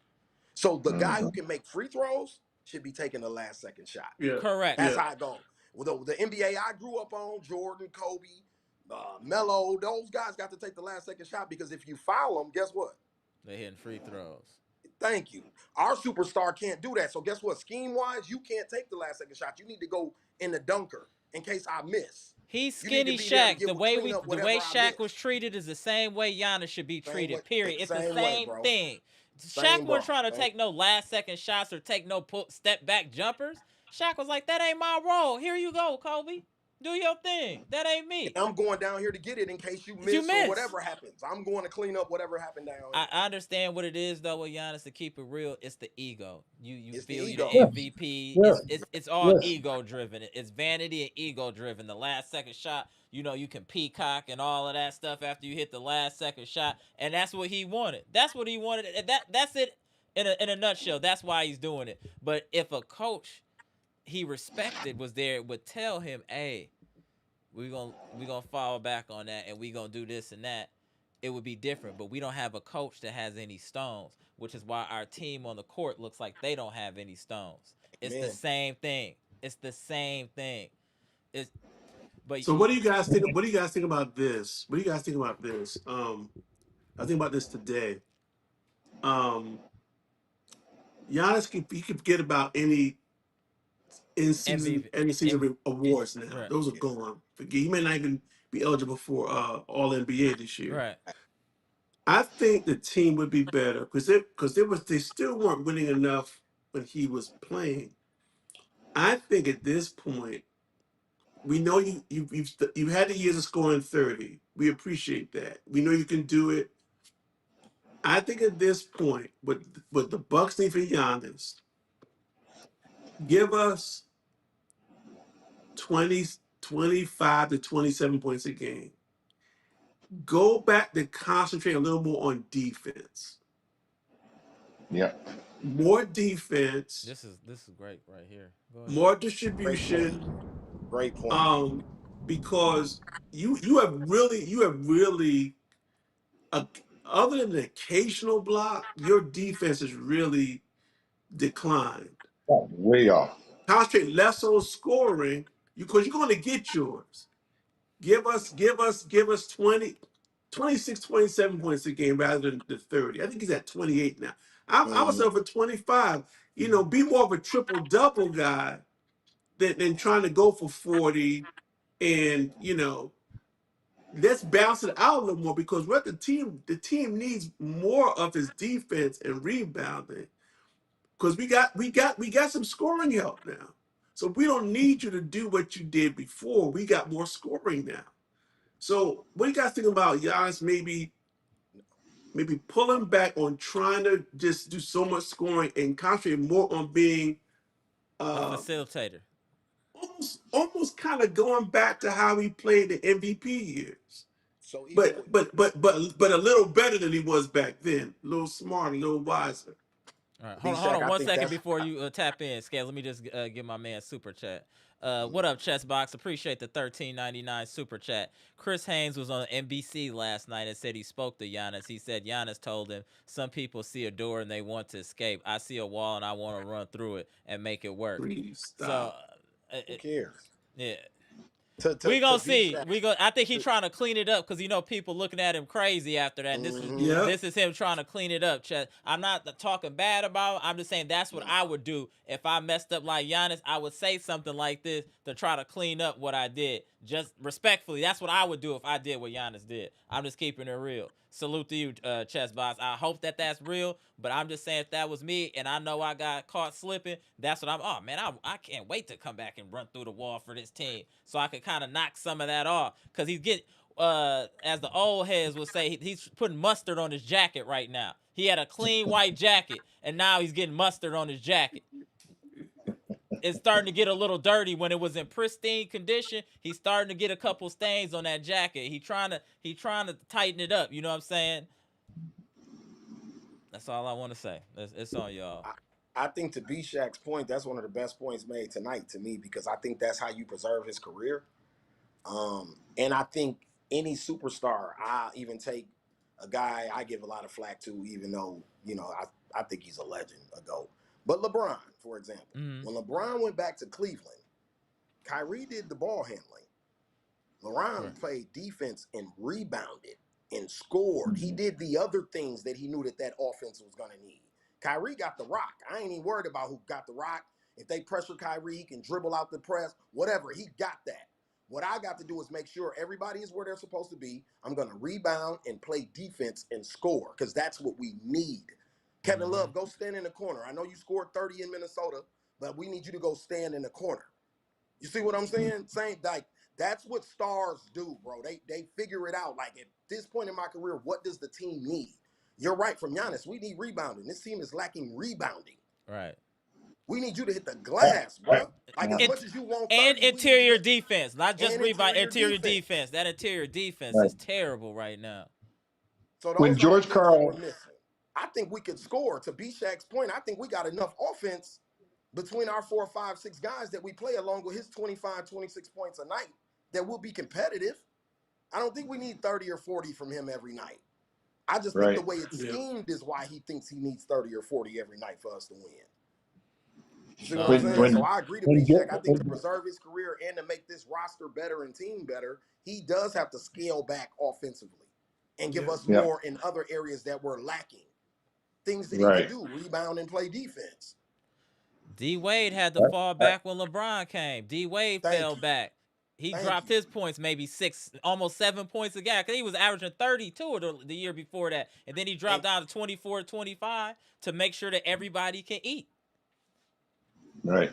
So the guy who Mhm. can make free throws should be taking the last second shot. Yeah, That's Correct. yeah. how I go. Well, the NBA I grew up on, Jordan, Kobe, Melo, those guys got to take the last second shot because if you foul them, guess what? They hitting free throws. Thank you. Our superstar can't do that. So guess what? Scheme-wise, you can't take the last second shot. You need to go in the dunker in case I miss. He's You need to skinny be there to Shaq. get clean up The whatever way I Shaq was miss. treated is the same way Giannis should be Same way, treated. Period. It's the same way, same bro. thing. Shaq Same, wasn't bro. trying to Same. take no last second shots or take no step back jumpers. Shaq was like, "That ain't my role. Here you go, Kobe. Do your thing. That ain't me. And I'm going down here to get it in case you You miss or miss." whatever happens. I'm going to clean up whatever happened down here. I understand what it is though with Giannis, to keep it real. It's the ego. You It's the feel you the ego. Yes, MVP. yes, It's all yes. ego driven. It's vanity and ego driven. The last second shot, you can peacock and all of that stuff after you hit the last second shot, and that's what he wanted. That's what he wanted. And that's it in a nutshell. That's why he's doing it. But if a coach he respected was there, would tell him, "Hey, we gonna fall back on that, and we gonna do this and that," it would be different. But we don't have a coach that has any stones, which is why our team on the court looks like they don't have any stones. It's the Man, same thing. It's the same thing. It's but So what do you guys think? What do you guys think about this? What do you guys think about this? I think about this today. Um, Giannis he could forget about any MVP, in season awards now. right, Those are yeah. gone. Forget he may not even be eligible for All NBA this year. right. I think the team would be better because they still weren't winning enough when he was playing. I think at this point we know you've had the years of scoring 30. We appreciate that. We know you can do it. I think at this point, what the Bucks need for Giannis, give us 20, 25 to 27 points a game. Go back to concentrate a little more on defense. Yeah. More defense, This is great right here. Go ahead. more Great point. distribution. Great point. Um, because you have really uh, other than the occasional block, your defense has really declined. Oh, way off. Concentrate less on scoring because you're going to get yours. Give us 20, 26, 27 points a game rather than the 30. I think he's at 28 now. I was Mhm. up for 25. Be more of a triple double guy than trying to go for 40. And let's balance it out a little more because what the team needs more of his defense and rebounding because we got some scoring help now. So we don't need you to do what you did before. We got more scoring now. So what do you guys think about Giannis maybe pulling back on trying to just do so much scoring and concentrate more on being A uh, facilitator. almost kind of going back to how he played the MVP years, So even but with a little better than he was back then, a little smarter, a little wiser. All right, hold Bshack, on I one think second that's before you tap in, Scale. Let me just give my man super chat. mm, What up, Chessbox? Appreciate the 13.99 super chat. Chris Haynes was on NBC last night and said he spoke to Giannis. He said Giannis told him some people see a door and they want to escape. I see a wall and I want to run through it and make it work. Please So, stop. who cares? yeah, To we gonna see. Bshack. I think he's trying to clean it up because people looking at him crazy after that. This is Mm-hmm. Yeah. this is him trying to clean it up. Chet. I'm not talking bad about him. I'm just saying that's what No. I would do if I messed up like Giannis. I would say something like this to try to clean up what I did. Just respectfully, that's what I would do if I did what Giannis did. I'm just keeping it real. Salute to you, Chess Boss. I hope that's real, but I'm just saying if that was me and I know I got caught slipping, that's what I'm. Oh man, I can't wait to come back and run through the wall for this team so I could kind of knock some of that off because he's getting. As the old heads would say, he's putting mustard on his jacket right now. He had a clean white jacket, and now he's getting mustard on his jacket. It's starting to get a little dirty when it was in pristine condition. He's starting to get a couple stains on that jacket. He trying to tighten it up. You know what I'm saying? That's all I want to say. It's on y'all. I think to Bshack's point, that's one of the best points made tonight to me because I think that's how you preserve his career. And I think any superstar, I even take a guy I give a lot of flack to, even though, I think he's a legend, a GOAT. But LeBron, for example, Mm-hmm. when LeBron went back to Cleveland, Kyrie did the ball handling. LeBron Right. played defense and rebounded and scored. He did the other things that he knew that offense was going to need. Kyrie got the rock. I ain't even worried about who got the rock. If they pressure Kyrie, he can dribble out the press, whatever. He got that. What I got to do is make sure everybody is where they're supposed to be. I'm going to rebound and play defense and score because that's what we need. Kevin Mm-hmm. Love, go stand in the corner. I know you scored 30 in Minnesota, but we need you to go stand in the corner. You see what I'm saying? Saying like that's what stars do, bro. They figure it out. Like at this point in my career, what does the team need? You're right. From Giannis, we need rebounding. This team is lacking rebounding. Right. We need you to hit the glass, bro. Like as It much as you want and 30, we need you interior to defense, not just and rebound. interior Interior defense. defense. That interior defense Right. is terrible right now. So When those are the George things that we're Karl, missing. I think we could score. To Bshack's point, I think we got enough offense between our 4, 5, 6 guys that we play along with his 25, 26 points a night that will be competitive. I don't think we need 30 or 40 from him every night. I just think the right? way it's Yeah. schemed is why he thinks he needs 30 or 40 every night for us to win. You see what I'm So saying? So When I agree to when, Bshack. I think to when preserve his career and to make this roster better and team better, he does have to scale back offensively and give Yeah. us yeah, more in other areas that we're lacking. Things that he can right. do, rebound and play defense. D Wade had to I, fall I, back when LeBron came. D Wade Thank fell you. back. He Thank dropped you. his points maybe 6, almost 7 points a game. Cause he was averaging 32 the year before that, and then he dropped And down to 24, 25 to make sure that everybody can eat. right.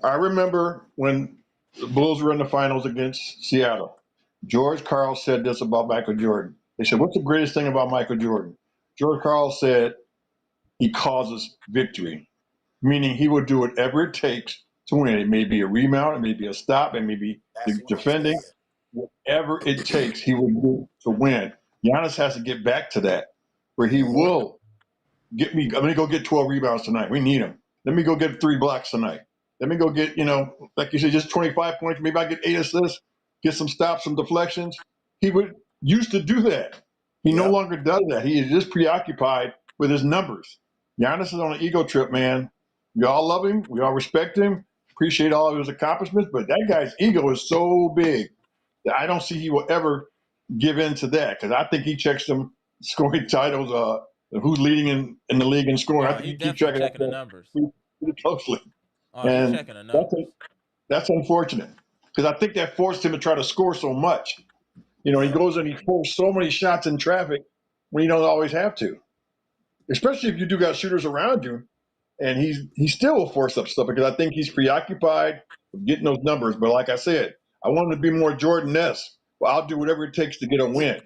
I remember when the Bulls were in the finals against Seattle. George Karl said this about Michael Jordan. They said, "What's the greatest thing about Michael Jordan?" George Karl said, "He causes victory," meaning he will do whatever it takes to win. It may be a rebound, it may be a stop, it may be that's what I'm defending. saying. Whatever it takes, he will do to win. Giannis has to get back to that, where he Mm-hmm. will get me. Let me go get 12 rebounds tonight. We need him. Let me go get 3 blocks tonight. Let me go get, like you said, just 25 points. Maybe I get 8 assists, get some stops, some deflections. He would used to do that. He no Yep. longer does that. He is just preoccupied with his numbers. Giannis is on an ego trip, man. We all love him. We all respect him. Appreciate all of his accomplishments. But that guy's ego is so big that I don't see he will ever give in to that because I think he checks some scoring titles. Who's leading in the league in scoring? I Oh, think he he keeps definitely track of that checking the stuff numbers. pretty closely, Oh, he and checking the that's numbers. that's unfortunate because I think that forced him to try to score so much. He Yep. goes and he pulls so many shots in traffic when you don't always have to, especially if you do got shooters around you. And he still will force up stuff because I think he's preoccupied with getting those numbers. But like I said, I want him to be more Jordan-esque. Well, I'll do whatever it takes to get a E- win. It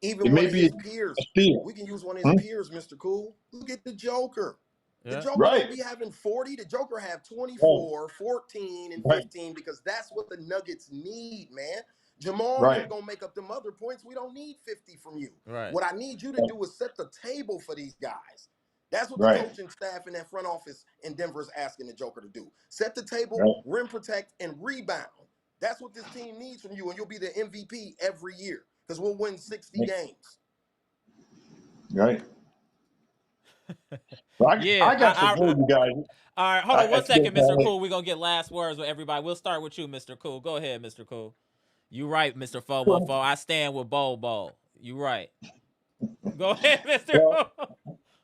Even one may of be his a peers. steal. We can use one of his Hmm? peers, Mr. Cool. Look at the Joker. The Yeah. Joker don't Right, be having 40. The Joker have right, 24, 14, and right, 15 because that's what the Nuggets need, man. Jamal and them right, gonna make up them other points. We don't need 50 from you. Right. What I need you to do is set the table for these guys. That's what the right, coaching staff in that front office in Denver is asking the Joker to do. Set the table, right, rim protect, and rebound. That's what this team needs from you, and you'll be the MVP every year because we'll win 60 right. games. Right. Well, Yeah. I got to go, you guys. All right. Hold on I, one it's been second, Mr. Cool. We're gonna get last words with everybody. We'll start with you, Mr. Cool. Go ahead, Mr. Cool. You right, Mr. 414. I stand with Bowl. You right. Go ahead, Mr. well, Cool.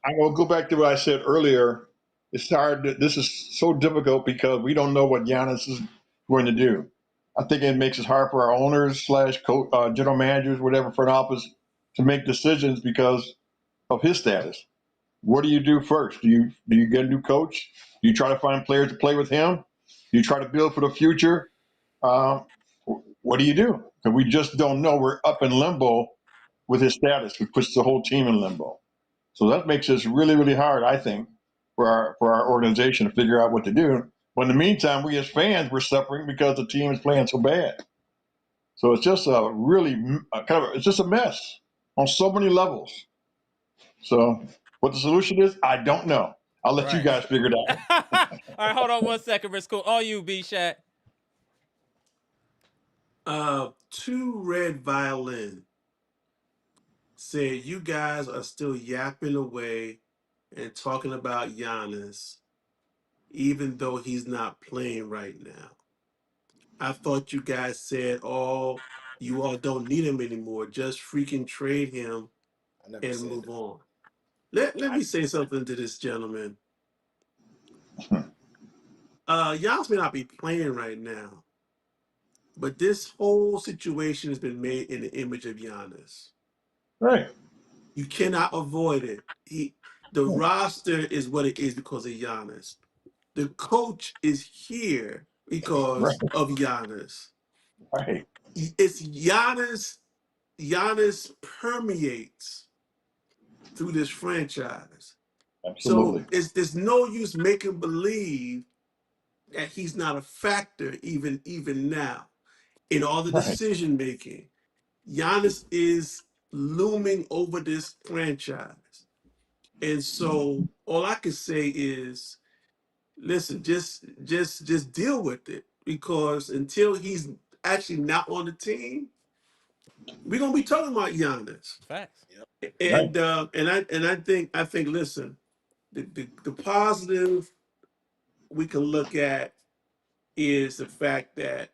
I'm going to go back to what I said earlier. It's hard. This is so difficult because we don't know what Giannis is going to do. I think it makes it hard for our owners slash general managers, whatever front office, to make decisions because of his status. What do you do first? Do you get a new coach? Do you try to find players to play with him? Do you try to build for the future? Um, what do you do? Because we just don't know. We're up in limbo with his status, which puts the whole team in limbo. So that makes this really, really hard, I think, for our organization to figure out what to do. But in the meantime, we as fans we're suffering because the team is playing so bad. So it's just a really it's just a mess on so many levels. So what the solution is, I don't know. I'll let you Right. guys figure it All out. right, hold on one second, Mr. Cool. On you, Bshack. Two Red Violin said you guys are still yapping away and talking about Giannis, even though he's not playing right now. I thought you guys said, "Oh, you all don't need him anymore. Just freaking trade him I never and said move that. on." let me say something to this gentleman. Giannis may not be playing right now, but this whole situation has been made in the image of Giannis. Right. You cannot avoid it. The roster is what it is because of Giannis. The coach is here Right. because of Giannis. Right. It's Giannis. Giannis permeates through this franchise. So Absolutely. there's no use making believe that he's not a factor even now in all the Right. decision making. Giannis is looming over this franchise. And so all I can say is listen, just deal with it because until he's actually not on the team, we're gonna be talking about Giannis. Facts. Yep. Right. And I think listen, the positive we can look at is the fact that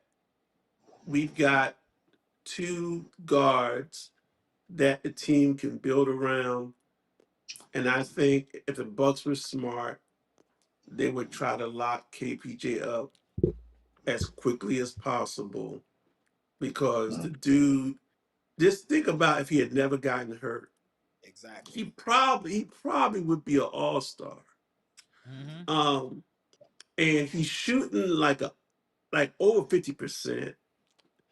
we've got two guards that the team can build around. And I think if the Bucks were smart, they would try to lock KPJ up as quickly as possible because the dude, just think about if he had never gotten hurt. Exactly. He probably would be an all-star. Mm-hmm. Um, and he's shooting like over 50%.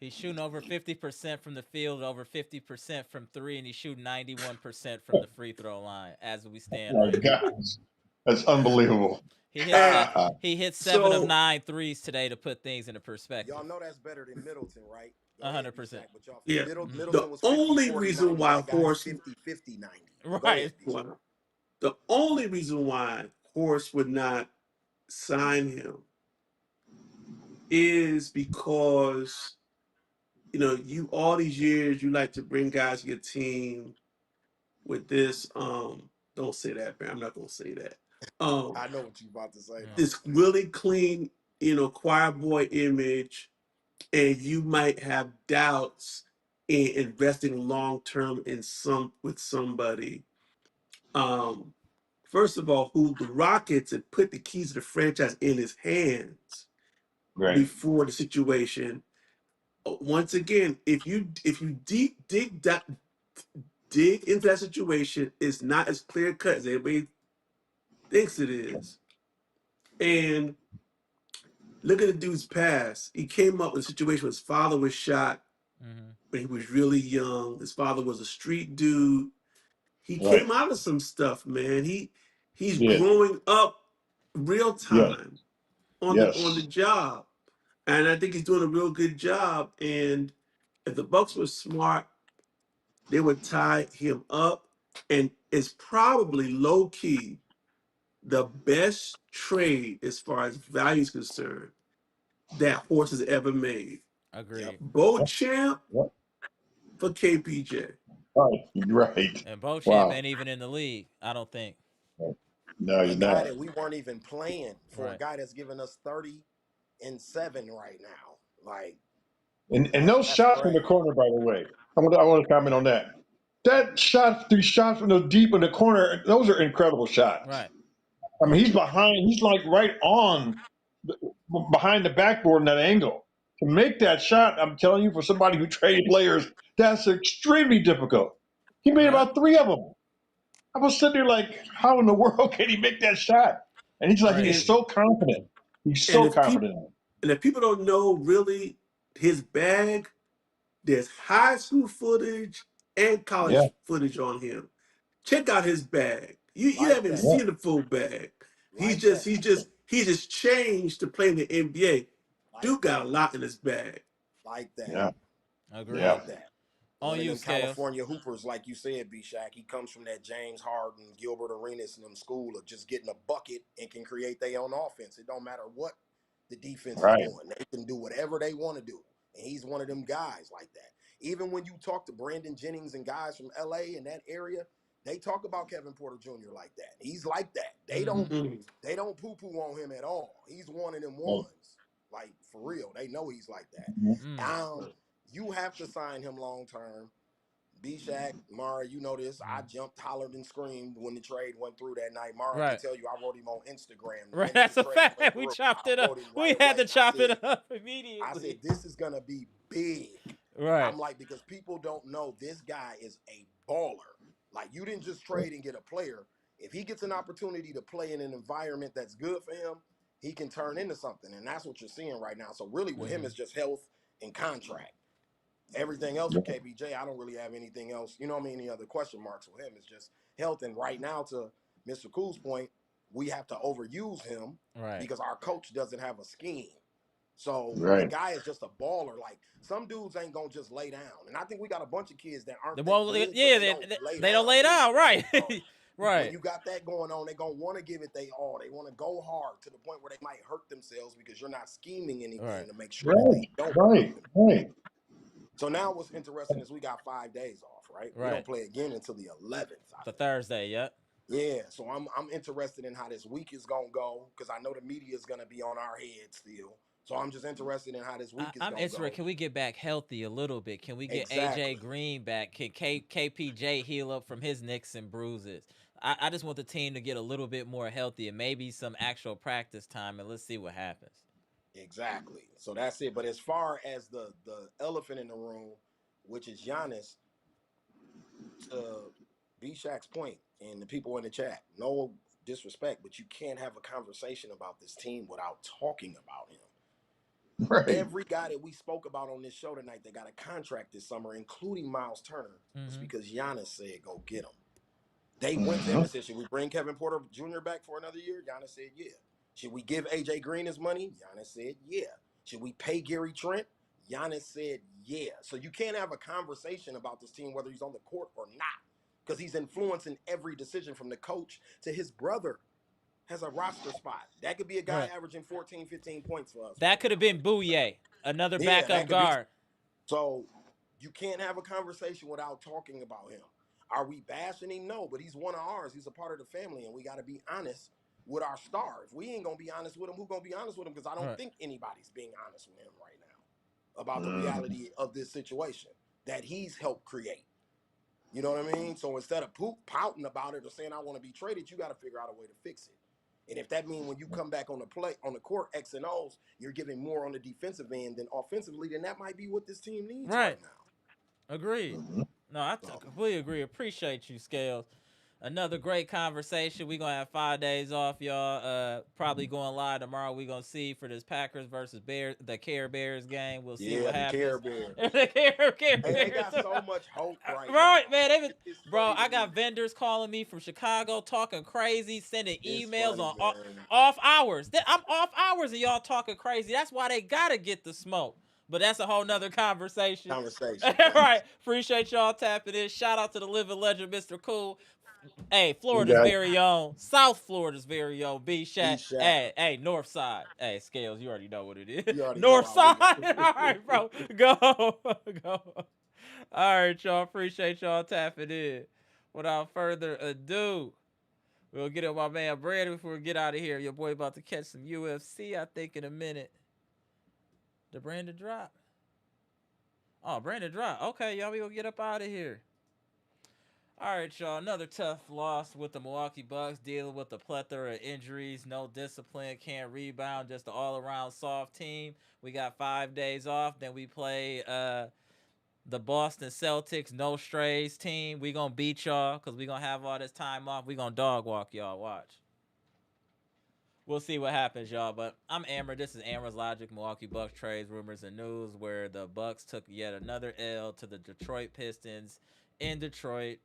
He's shooting over 50% from the field, over 50% from three, and he's shooting 91% from the free throw line as we stand My right now. God. That's unbelievable. He hit And set. Ah, He hit seven of so nine threes today to put things into Y'all perspective. know that's better than Middleton, right? Go ahead, 100%. Bshack. But y'all, yeah, Mm-hmm. the Middleton was 50, only 40, reason 90. why That guy's Horse 50, 50, 90. But go Right. ahead, Bshack. well, the only reason why Horse would not sign him is because you all these years you like to bring guys to your team with this don't say that, man. I'm not gonna say that. Um I know what you about to say, Yeah. though. this really clean, choir boy image, and you might have doubts in investing long term in some with somebody. Um First of all, who the Rockets had put the keys to the franchise in his hands right. before the situation. Once again, if you dig into that situation, it's not as clear cut as everybody thinks it is. And look at the dude's past. He came up with a situation where his father was shot Mm-hmm. when he was really young. His father was a street dude. He Right. came out of some stuff, man. He's Yeah. growing up real Yes. time on the Yes. job. And I think he's doing a real good job. And if the Bucks were smart, they would tie him up. And it's probably low key the best trade as far as value is concerned that Horse has ever made. Yep. Agreed. Beauchamp Yep. for KPJ. Right. You're right. And Bochamp Wow. ain't even in the league, I don't think. No, A you're guy not. that we weren't even playing for a Right. guy that's giving us 30 and 7 right now. Like, And that's those that's shots from the crazy. corner, by the way, I want to comment on that. That shot, three shots from the deep in the corner, those are incredible shots. Right. I mean, he's behind, he's like right on the, behind the backboard in that angle. To make that shot, I'm telling you, for somebody who trained players, that's extremely difficult. He made Right. about three of them. I was sitting there like, how in the world can he make that shot? And he's like, he's And Crazy. so confident. He's and so if people confident. and if people don't know really his bag, there's high school footage and Yeah, college footage on him. Check out his bag. You Like haven't that. yeah, seen the full bag. He's Like just that. he's just he just changed to play in the NBA. Like Dude got that. a lot in his bag. Like that. yeah, Agreed. yeah. Like that. On One of you, them Scales. California hoopers, like you said, Bshack. He comes from that James Harden, Gilbert Arenas, and them school of just getting a bucket and can create their own offense. It don't matter what the defense is Right. doing; they can do whatever they want to do. And he's one of them guys like that. Even when you talk to Brandon Jennings and guys from LA and that area, they talk about Kevin Porter Jr. like that. He's like that. They Mm-hmm. don't Mhm. they don't poo poo on him at all. He's one of them Right. ones. Like for real, they know he's like that. Mhm. Mm. Um, you have to sign him long term. Bshack, Mara, you know this. I jumped, hollered, and screamed when the trade went through that night. Mara can Right. tell you I wrote him on Instagram the Right. minute the That's a trade went fact. We through. chopped I it up. wrote him We right had away, to and I chop said, it up immediately. this is gonna be big. Right. I'm like, because people don't know this guy is a baller. Like, you didn't just trade and get a player. If he gets an opportunity to play in an environment that's good for him, he can turn into something. And that's what you're seeing right now. So really with him, it's just health and contract. Everything else with KPJ, I don't really have anything else. You know what I mean? Any other question marks with him? It's just health. And right now, to Mr. Cool's point, we have to overuse him Right. because our coach doesn't have a scheme. So the Right. guy is just a baller. Like, some dudes ain't gonna just lay down. And I think we got a bunch of kids that aren't that Well, good, but yeah, they don't lay they don't down lay either. down. Right. So when Right. you got that going on, they're gonna want to give it they all. They want to go hard to the point where they might hurt themselves because you're not scheming anything Right. to make sure that they don't. Right. So now what's interesting is we got 5 days off, right? We don't Right. play again until the 11th, I The think. Thursday. Yep. Yeah, so I'm interested in how this week is gonna go because I know the media is gonna be on our head still. So I'm just interested in how this week is I'm gonna interested. go. Can we get back healthy a little bit? Can we get AJ Exactly. Green back? Can KPJ heal up from his nicks and bruises? I just want the team to get a little bit more healthy and maybe some actual practice time, and let's see what happens. Exactly. So that's it. But as far as the elephant in the room, which is Giannis, to Bshack's point, and the people in the chat, no disrespect, but you can't have a conversation about this team without talking about him. Right. Every guy that we spoke about on this show tonight that got a contract this summer, including Myles Turner, was because Giannis said, go get him. They went to him and said, should we bring Kevin Porter Jr. back for another year? Giannis said, yeah. Should we give AJ Green his money? Giannis said, yeah. Should we pay Gary Trent? Giannis said, yeah. So you can't have a conversation about this team, whether he's on the court or not, because he's influencing every decision from the coach to his brother has a roster spot. That could be a guy Right. averaging 14, 15 points for us That right could have now. been Bouye, another Yeah, backup that could be. guard. So you can't have a conversation without talking about him. Are we bashing him? No, but he's one of ours. He's a part of the family, and we got to be honest with our star. If we ain't gonna be honest with him, who gonna be honest with him? Because I don't Right. think anybody's being honest with him right now about the reality of this situation that he's helped create. You know what I mean? So instead of pouting about it or saying I want to be traded, you got to figure out a way to fix it. And if that means when you come back on the court, X and O's, you're giving more on the defensive end than offensively, then that might be what this team needs Right. right now. Agreed. No, I So, completely agree. Appreciate you, Scales. Another great conversation. We're gonna have 5 days off, y'all. Probably going live tomorrow. We're gonna see for this Packers versus Bears, the Care Bears game. We'll see yeah, what the Care happens. Bears. The Care Hey, they Bears. got so much hope right Right, now. man. It's Bro, funny I to me. got vendors calling me from Chicago talking crazy, sending It's emails funny, on man. off hours. I'm off hours and y'all talking crazy. That's why they gotta get the smoke. But that's a whole nother conversation. Conversation. All right. Facts. Appreciate y'all tapping in. Shout out to the living legend, Mr. Cool. Hey, You Florida's got it. very own. South Florida's very own. Bshack. Bshack. Hey, North Side. Hey, Scales, you already know what it is. You already know North how we Side. go. All right, bro. Go. Go. All right, y'all. Appreciate y'all tapping in. Without further ado, we'll get it with my man Brandon before we get out of here. Your boy about to catch some UFC, I think, in a minute. Did Brandon drop? Oh, Brandon dropped. Okay, y'all, we gonna get up out of here. All right, y'all. Another tough loss with the Milwaukee Bucks, dealing with a plethora of injuries, no discipline, can't rebound, just an all-around soft team. We got 5 days off. Then we play the Boston Celtics, no strays team. We gonna beat y'all because we gonna have all this time off. We gonna dog walk y'all. Watch. We'll see what happens, y'all. But I'm Amara. This is Amara's Logic, Milwaukee Bucks trades, rumors, and news, where the Bucks took yet another L to the Detroit Pistons in Detroit.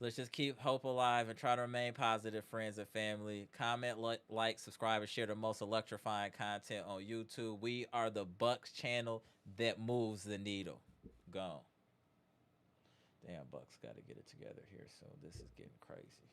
Let's just keep hope alive and try to remain positive, friends and family. Comment, like, subscribe, and share the most electrifying content on YouTube. We are the Bucks channel that moves the needle. Gone. Damn, Bucks got to get it together here soon. This is getting crazy.